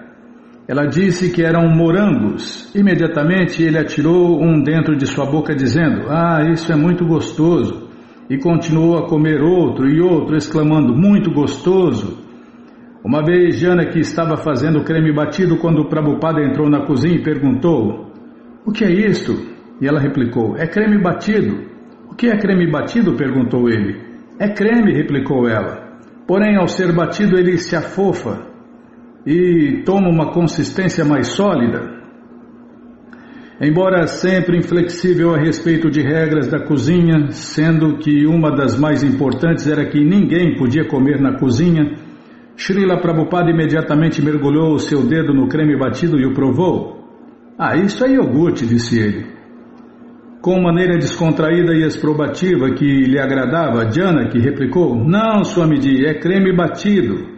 Ela disse que eram morangos. Imediatamente ele atirou um dentro de sua boca dizendo: "Ah, isso é muito gostoso." E continuou a comer outro e outro, exclamando: "Muito gostoso." Uma vez Janaki estava fazendo creme batido quando o Prabhupada entrou na cozinha e perguntou: "O que é isto?" E ela replicou: "É creme batido." "O que é creme batido?" perguntou ele. "É creme," replicou ela. "Porém, ao ser batido ele se afofa e toma uma consistência mais sólida." Embora sempre inflexível a respeito de regras da cozinha, sendo que uma das mais importantes era que ninguém podia comer na cozinha, Srila Prabhupada imediatamente mergulhou o seu dedo no creme batido e o provou. "Ah, isso é iogurte," disse ele. Com maneira descontraída e exprobativa que lhe agradava, Janaki replicou: "Não, Swamiji, é creme batido."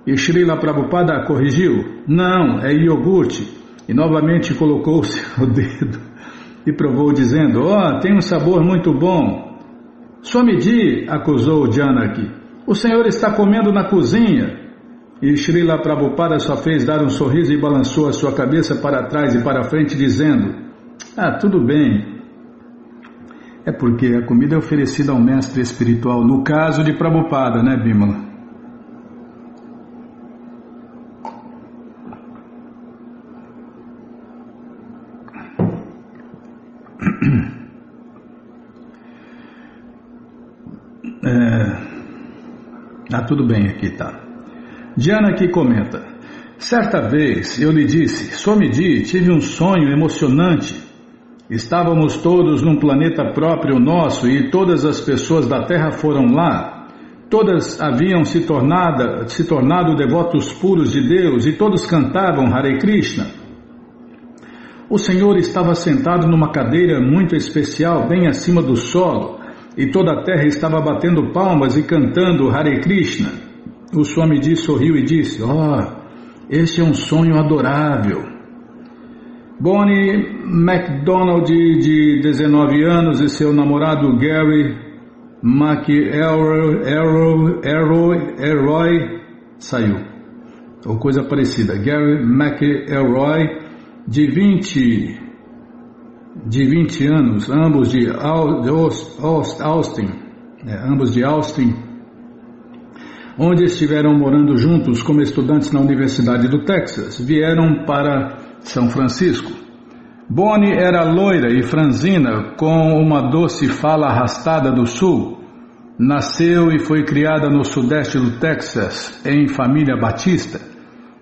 E Srila Prabhupada a corrigiu: "Não, é iogurte." E novamente colocou o seu dedo e provou dizendo: "Oh, tem um sabor muito bom." "Swamiji," acusou Janaki, "o senhor está comendo na cozinha." E Srila Prabhupada só fez dar um sorriso e balançou a sua cabeça para trás e para frente dizendo: "Ah, tudo bem." É porque a comida é oferecida ao mestre espiritual, no caso de Prabhupada, né, Bimala? Tudo bem aqui, tá. Janaki comenta: certa vez eu lhe disse: "Swamiji, tive um sonho emocionante. Estávamos todos num planeta próprio nosso e todas as pessoas da Terra foram lá. Todas haviam se tornado devotos puros de Deus e todos cantavam Hare Krishna. O Senhor estava sentado numa cadeira muito especial bem acima do solo e toda a terra estava batendo palmas e cantando Hare Krishna." O Swamiji sorriu e disse: "Este é um sonho adorável." Bonnie MacDonald, de 19 anos, e seu namorado Gary McElroy saiu, ou coisa parecida. Gary McElroy, de 20 anos, ambos de Austin, onde estiveram morando juntos como estudantes na Universidade do Texas, vieram para São Francisco. Bonnie era loira e franzina, com uma doce fala arrastada do sul. Nasceu e foi criada no sudeste do Texas, em família batista.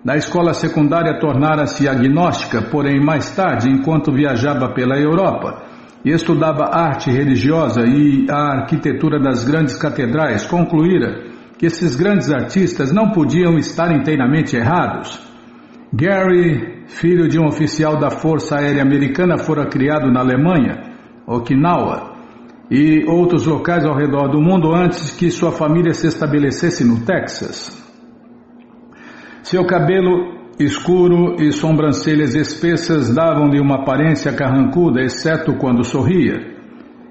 Na escola secundária tornara-se agnóstica, porém mais tarde, enquanto viajava pela Europa e estudava arte religiosa e a arquitetura das grandes catedrais, concluíra que esses grandes artistas não podiam estar inteiramente errados. Gary, filho de um oficial da Força Aérea Americana, fora criado na Alemanha, Okinawa, e outros locais ao redor do mundo antes que sua família se estabelecesse no Texas. Seu cabelo escuro e sobrancelhas espessas davam-lhe uma aparência carrancuda, exceto quando sorria.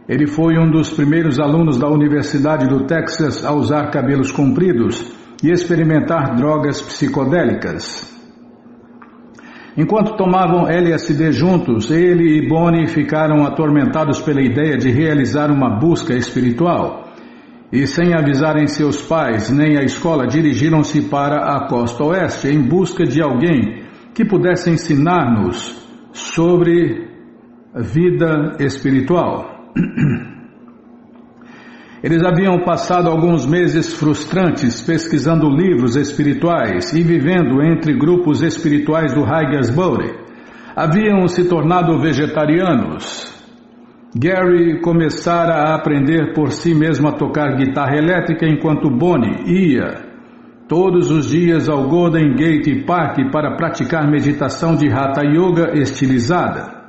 Ele foi um dos primeiros alunos da Universidade do Texas a usar cabelos compridos e experimentar drogas psicodélicas. Enquanto tomavam LSD juntos, ele e Bonnie ficaram atormentados pela ideia de realizar uma busca espiritual. E sem avisarem seus pais nem a escola, dirigiram-se para a costa oeste em busca de alguém que pudesse ensinar-nos sobre vida espiritual. Eles haviam passado alguns meses frustrantes pesquisando livros espirituais e vivendo entre grupos espirituais do Haigesbury. Haviam se tornado vegetarianos. Gary começara a aprender por si mesmo a tocar guitarra elétrica enquanto Bonnie ia todos os dias ao Golden Gate Park para praticar meditação de Hatha Yoga estilizada.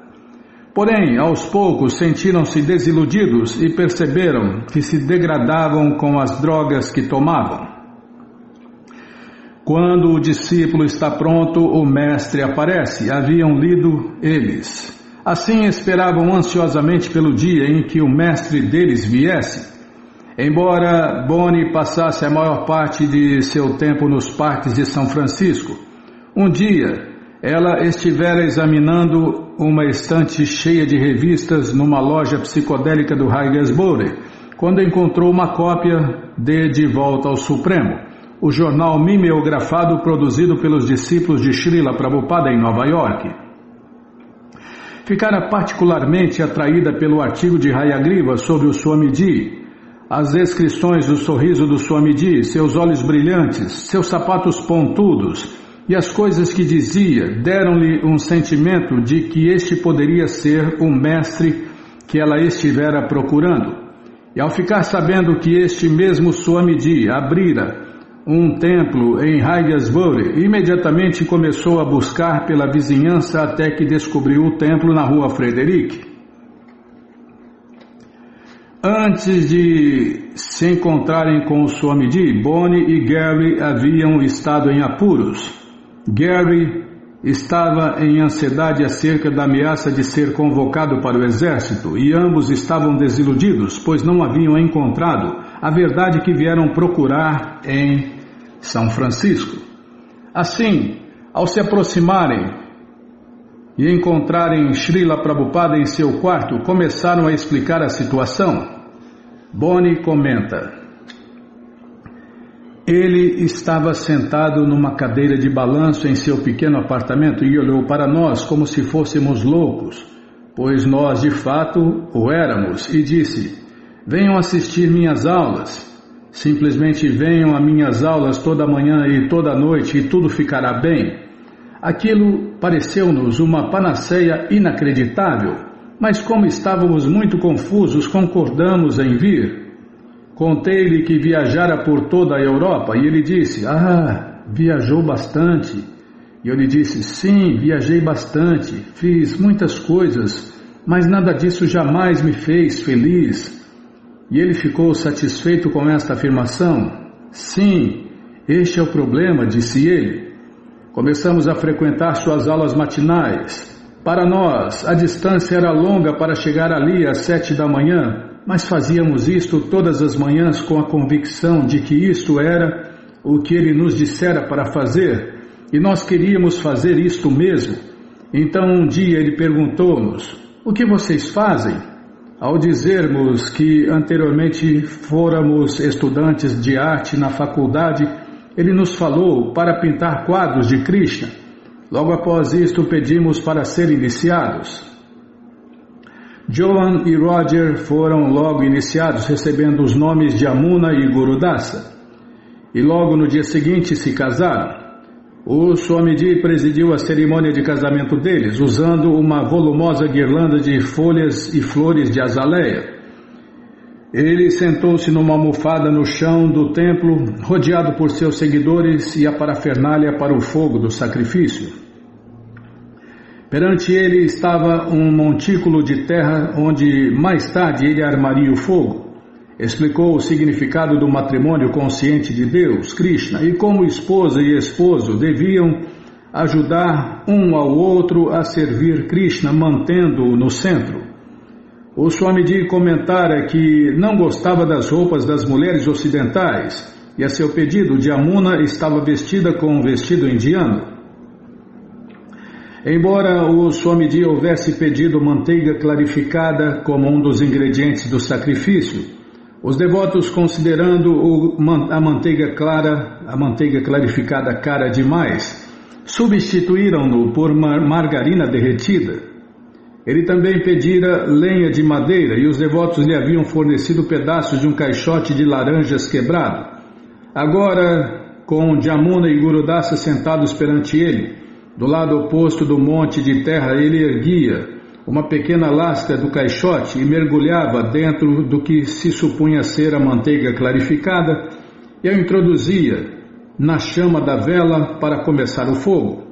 Porém, aos poucos sentiram-se desiludidos e perceberam que se degradavam com as drogas que tomavam. Quando o discípulo está pronto, o mestre aparece, haviam lido eles. Assim esperavam ansiosamente pelo dia em que o mestre deles viesse. Embora Bonnie passasse a maior parte de seu tempo nos parques de São Francisco, um dia ela estivera examinando uma estante cheia de revistas numa loja psicodélica do Haigesbury, quando encontrou uma cópia de Volta ao Supremo, o jornal mimeografado produzido pelos discípulos de Srila Prabhupada em Nova York. Ficara particularmente atraída pelo artigo de Hayagriva sobre o Swamiji, as descrições do sorriso do Swamiji, seus olhos brilhantes, seus sapatos pontudos e as coisas que dizia deram-lhe um sentimento de que este poderia ser o mestre que ela estivera procurando. E ao ficar sabendo que este mesmo Swamiji abrira um templo em Haigesbury, imediatamente começou a buscar pela vizinhança até que descobriu o templo na rua Frederick. Antes de se encontrarem com o Swamiji, Bonnie e Gary haviam estado em apuros. Gary estava em ansiedade acerca da ameaça de ser convocado para o exército e ambos estavam desiludidos, pois não haviam encontrado a verdade que vieram procurar em São Francisco. Assim, ao se aproximarem e encontrarem Srila Prabhupada em seu quarto, começaram a explicar a situação. Bonnie comenta: ele estava sentado numa cadeira de balanço em seu pequeno apartamento e olhou para nós como se fôssemos loucos, pois nós de fato o éramos, e disse: venham assistir minhas aulas, simplesmente venham a minhas aulas toda manhã e toda noite e tudo ficará bem. Aquilo pareceu-nos uma panaceia inacreditável, mas como estávamos muito confusos, concordamos em vir. Contei-lhe que viajara por toda a Europa e ele disse: viajou bastante. E eu lhe disse: sim, viajei bastante, fiz muitas coisas, mas nada disso jamais me fez feliz. E ele ficou satisfeito com esta afirmação. Sim, este é o problema, disse ele. Começamos a frequentar suas aulas matinais. Para nós, a distância era longa para chegar ali às 7 da manhã, mas fazíamos isto todas as manhãs com a convicção de que isto era o que ele nos dissera para fazer, e nós queríamos fazer isto mesmo. Então um dia ele perguntou-nos: o que vocês fazem? Ao dizermos que anteriormente fôramos estudantes de arte na faculdade, ele nos falou para pintar quadros de Krishna. Logo após isto pedimos para ser iniciados. Joan e Roger foram logo iniciados, recebendo os nomes de Amuna e Gurudasa. E logo no dia seguinte se casaram. O Swamiji presidiu a cerimônia de casamento deles, usando uma volumosa guirlanda de folhas e flores de azaleia. Ele sentou-se numa almofada no chão do templo, rodeado por seus seguidores e a parafernália para o fogo do sacrifício. Perante ele estava um montículo de terra onde mais tarde ele armaria o fogo. Explicou o significado do matrimônio consciente de Deus, Krishna, e como esposa e esposo deviam ajudar um ao outro a servir Krishna, mantendo-o no centro. O Swamiji comentara que não gostava das roupas das mulheres ocidentais e a seu pedido de Amuna estava vestida com um vestido indiano. Embora o Swamiji houvesse pedido manteiga clarificada como um dos ingredientes do sacrifício, os devotos, considerando a manteiga clarificada cara demais, substituíram-no por margarina derretida. Ele também pedira lenha de madeira e os devotos lhe haviam fornecido pedaços de um caixote de laranjas quebrado. Agora, com Jamuna e Gurudasa sentados perante ele, do lado oposto do monte de terra, ele erguia uma pequena lasca do caixote e mergulhava dentro do que se supunha ser a manteiga clarificada e a introduzia na chama da vela para começar o fogo.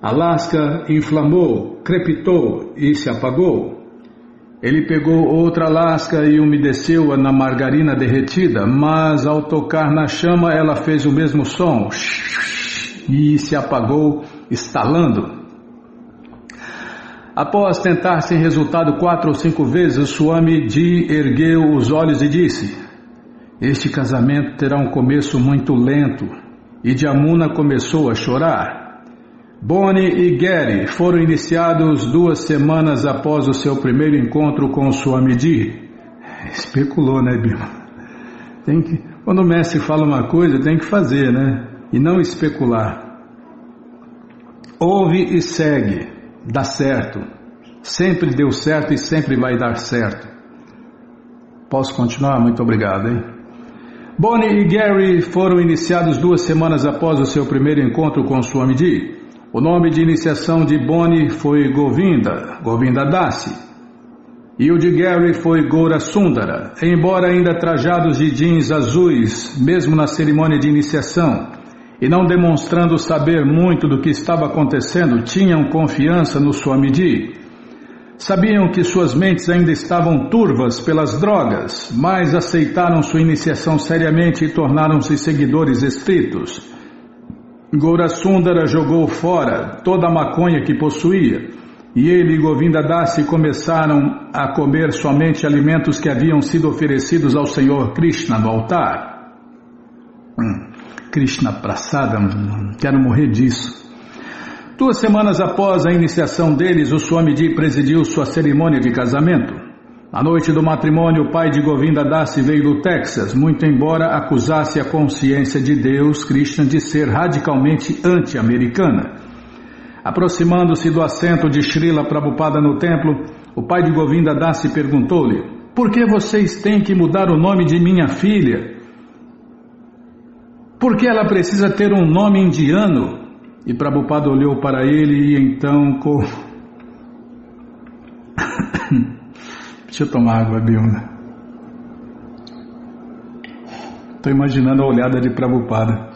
A lasca inflamou, crepitou e se apagou. Ele pegou outra lasca e umedeceu-a na margarina derretida, mas ao tocar na chama ela fez o mesmo som e se apagou, estalando. Após tentar sem resultado 4 ou 5 vezes, Swamiji ergueu os olhos e disse: este casamento terá um começo muito lento. E Jamuna começou a chorar. Boni e Gary foram iniciados 2 semanas após o seu primeiro encontro com Swamiji. Especulou, né, Bima? Quando o mestre fala uma coisa, tem que fazer, né? E não especular. Ouve e segue. Dá certo. Sempre deu certo e sempre vai dar certo. Posso continuar? Muito obrigado, hein? Boni e Gary foram iniciados 2 semanas após o seu primeiro encontro com Swamiji. O nome de iniciação de Boni foi Govinda Dasi, e o de Gary foi Goura Sundara. Embora ainda trajados de jeans azuis, mesmo na cerimônia de iniciação, e não demonstrando saber muito do que estava acontecendo, tinham confiança no Swamiji. Sabiam que suas mentes ainda estavam turvas pelas drogas, mas aceitaram sua iniciação seriamente e tornaram-se seguidores estritos. Goura Sundara jogou fora toda a maconha que possuía, e ele e Govinda Dasi começaram a comer somente alimentos que haviam sido oferecidos ao Senhor Krishna no altar. Krishna Prasada, quero morrer disso. 2 semanas após a iniciação deles, o Swamiji presidiu sua cerimônia de casamento. Na noite do matrimônio, o pai de Govinda Dasi veio do Texas, muito embora acusasse a consciência de Deus, Krishna, de ser radicalmente anti-americana. Aproximando-se do assento de Srila Prabhupada no templo, o pai de Govinda Dasi perguntou-lhe: por que vocês têm que mudar o nome de minha filha? Por que ela precisa ter um nome indiano? E Prabhupada olhou para ele e então... Deixa eu tomar água, Bilna. Estou imaginando a olhada de Prabhupada.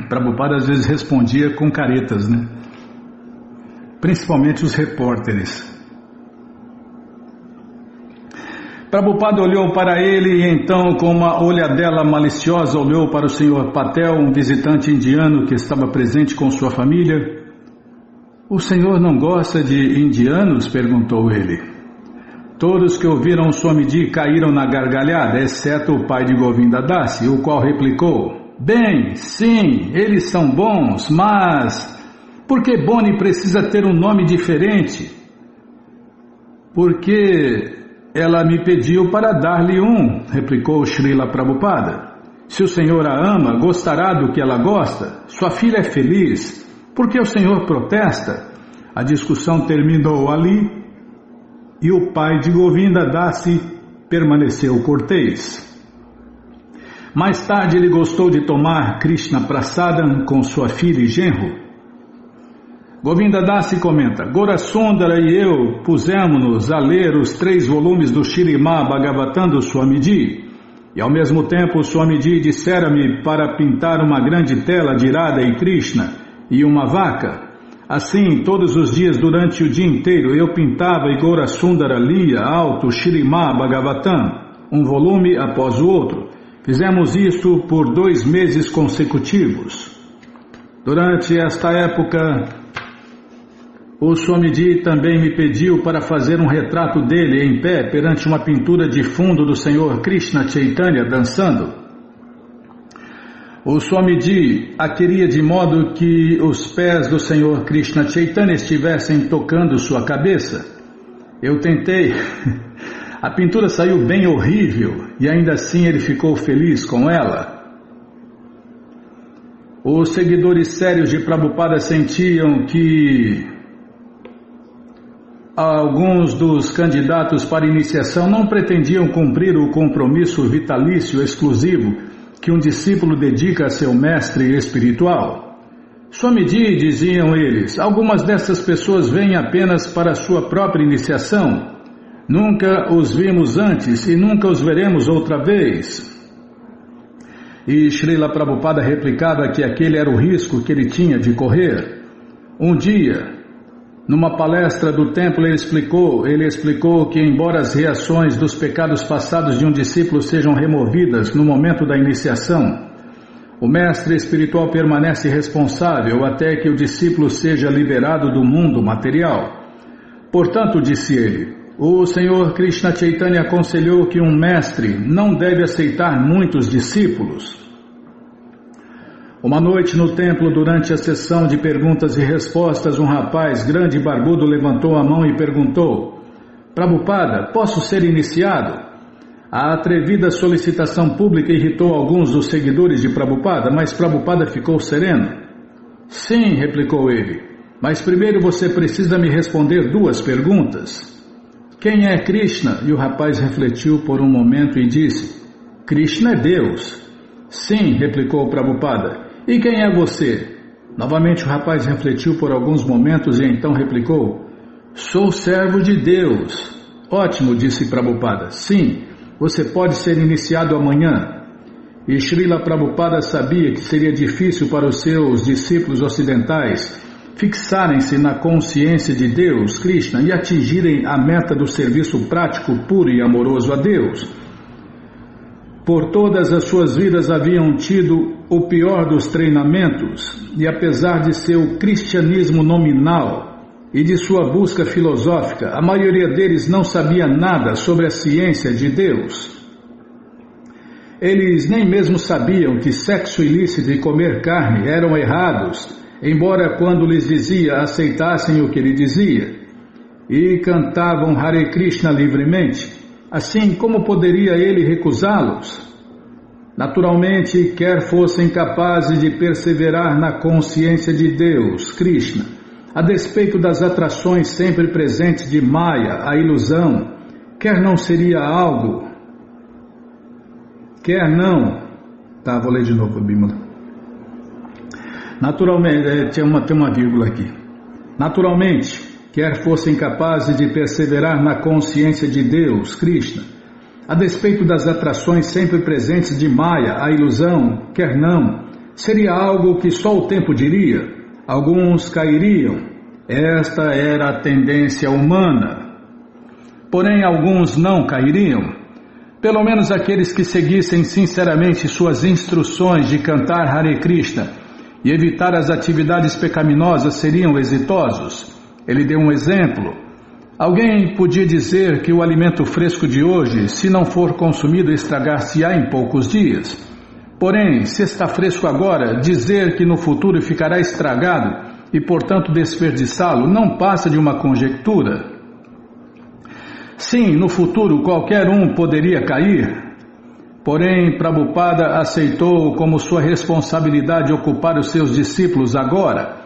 Prabhupada às vezes respondia com caretas, né? Principalmente os repórteres. Prabhupada olhou para ele e então, com uma olhadela maliciosa, olhou para o Sr. Patel, um visitante indiano que estava presente com sua família. O senhor não gosta de indianos? Perguntou ele. Todos que ouviram Swamiji caíram na gargalhada, exceto o pai de Govinda Dasi, o qual replicou: bem, sim, eles são bons, mas por que Boni precisa ter um nome diferente? Porque ela me pediu para dar-lhe um, replicou Srila Prabhupada. Se o senhor a ama, gostará do que ela gosta. Sua filha é feliz. Por que o senhor protesta? A discussão terminou ali e o pai de Govinda Dasi permaneceu cortês. Mais tarde ele gostou de tomar Krishna Prasadam com sua filha e genro. Govinda Dasi comenta: Goura Sundara e eu pusemos-nos a ler os 3 volumes do Śrīmad Bhagavatam do Swamiji, e ao mesmo tempo o Swamiji dissera-me para pintar uma grande tela de Radha e Krishna e uma vaca. Assim, todos os dias durante o dia inteiro eu pintava e Goura Sundara lia alto Śrīmad Bhagavatam, um volume após o outro. Fizemos isso por 2 meses consecutivos. Durante esta época, o Swamiji também me pediu para fazer um retrato dele em pé perante uma pintura de fundo do Senhor Krishna Chaitanya dançando. O Swamiji a queria de modo que os pés do Senhor Krishna Chaitanya estivessem tocando sua cabeça. Eu tentei. A pintura saiu bem horrível e ainda assim ele ficou feliz com ela. Os seguidores sérios de Prabhupada sentiam que alguns dos candidatos para iniciação não pretendiam cumprir o compromisso vitalício exclusivo que um discípulo dedica a seu mestre espiritual. Swamiji, diziam eles, algumas dessas pessoas vêm apenas para sua própria iniciação. Nunca os vimos antes e nunca os veremos outra vez. E Srila Prabhupada replicava que aquele era o risco que ele tinha de correr. Um dia, numa palestra do templo, ele explicou que, embora as reações dos pecados passados de um discípulo sejam removidas no momento da iniciação, o mestre espiritual permanece responsável até que o discípulo seja liberado do mundo material. Portanto, disse ele, o Senhor Krishna Chaitanya aconselhou que um mestre não deve aceitar muitos discípulos. Uma noite no templo, durante a sessão de perguntas e respostas, um rapaz grande e barbudo levantou a mão e perguntou: Prabhupada, posso ser iniciado? A atrevida solicitação pública irritou alguns dos seguidores de Prabhupada, mas Prabhupada ficou sereno. Sim, replicou ele, mas primeiro você precisa me responder 2 perguntas. Quem é Krishna? E o rapaz refletiu por um momento e disse: Krishna é Deus. Sim, replicou Prabhupada. E quem é você? Novamente o rapaz refletiu por alguns momentos e então replicou: Sou servo de Deus. Ótimo, disse Prabhupada. Sim, você pode ser iniciado amanhã. E Srila Prabhupada sabia que seria difícil para os seus discípulos ocidentais fixarem-se na consciência de Deus, Krishna, e atingirem a meta do serviço prático, puro e amoroso a Deus. Por todas as suas vidas haviam tido o pior dos treinamentos, e apesar de seu cristianismo nominal e de sua busca filosófica, a maioria deles não sabia nada sobre a ciência de Deus. Eles nem mesmo sabiam que sexo ilícito e comer carne eram errados, embora quando lhes dizia aceitassem o que ele dizia, e cantavam Hare Krishna livremente. Assim, como poderia ele recusá-los? Naturalmente, quer fossem capazes de perseverar na consciência de Deus, Krishna, a despeito das atrações sempre presentes de Maya, a ilusão, quer não seria algo, quer não... vou ler de novo, Bimala. Naturalmente, tem uma vírgula aqui. Naturalmente, quer fossem capazes de perseverar na consciência de Deus, Krishna, a despeito das atrações sempre presentes de Maya, a ilusão, quer não, seria algo que só o tempo diria. Alguns cairiam. Esta era a tendência humana. Porém, alguns não cairiam. Pelo menos aqueles que seguissem sinceramente suas instruções de cantar Hare Krishna e evitar as atividades pecaminosas seriam exitosos. Ele deu um exemplo. Alguém podia dizer que o alimento fresco de hoje, se não for consumido, estragar-se-á em poucos dias. Porém, se está fresco agora, dizer que no futuro ficará estragado e, portanto, desperdiçá-lo não passa de uma conjectura. Sim, no futuro qualquer um poderia cair. Porém, Prabhupada aceitou como sua responsabilidade ocupar os seus discípulos agora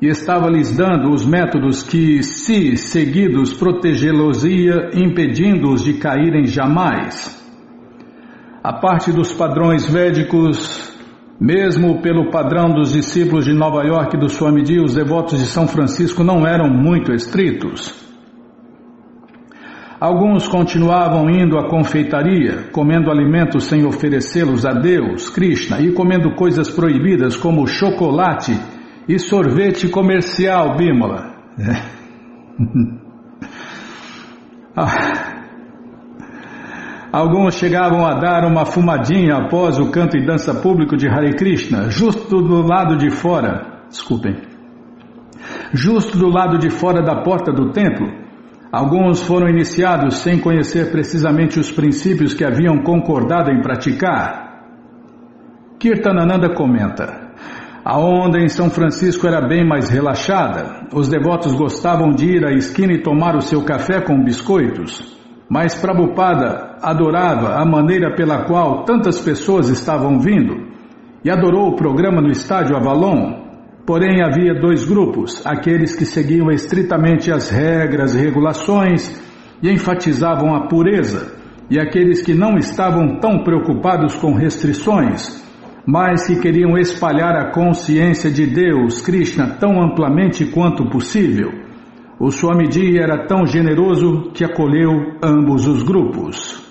e estava lhes dando os métodos que, se seguidos, protegê-los-ia, impedindo-os de caírem jamais. A parte dos padrões védicos, mesmo pelo padrão dos discípulos de Nova York e do Swamiji, os devotos de São Francisco não eram muito estritos. Alguns continuavam indo à confeitaria, comendo alimentos sem oferecê-los a Deus, Krishna, e comendo coisas proibidas como chocolate e sorvete comercial, Bimala. Alguns chegavam a dar uma fumadinha após o canto e dança público de Hare Krishna, justo do lado de fora da porta do templo. Alguns foram iniciados sem conhecer precisamente os princípios que haviam concordado em praticar. Kirtanananda comenta: a onda em São Francisco era bem mais relaxada. Os devotos gostavam de ir à esquina e tomar o seu café com biscoitos. Mas Prabhupada adorava a maneira pela qual tantas pessoas estavam vindo. e adorou o programa no estádio Avalon. Porém, havia dois grupos, aqueles que seguiam estritamente as regras e regulações e enfatizavam a pureza, e aqueles que não estavam tão preocupados com restrições, mas que queriam espalhar a consciência de Deus, Krishna, tão amplamente quanto possível. O Swamiji era tão generoso que acolheu ambos os grupos.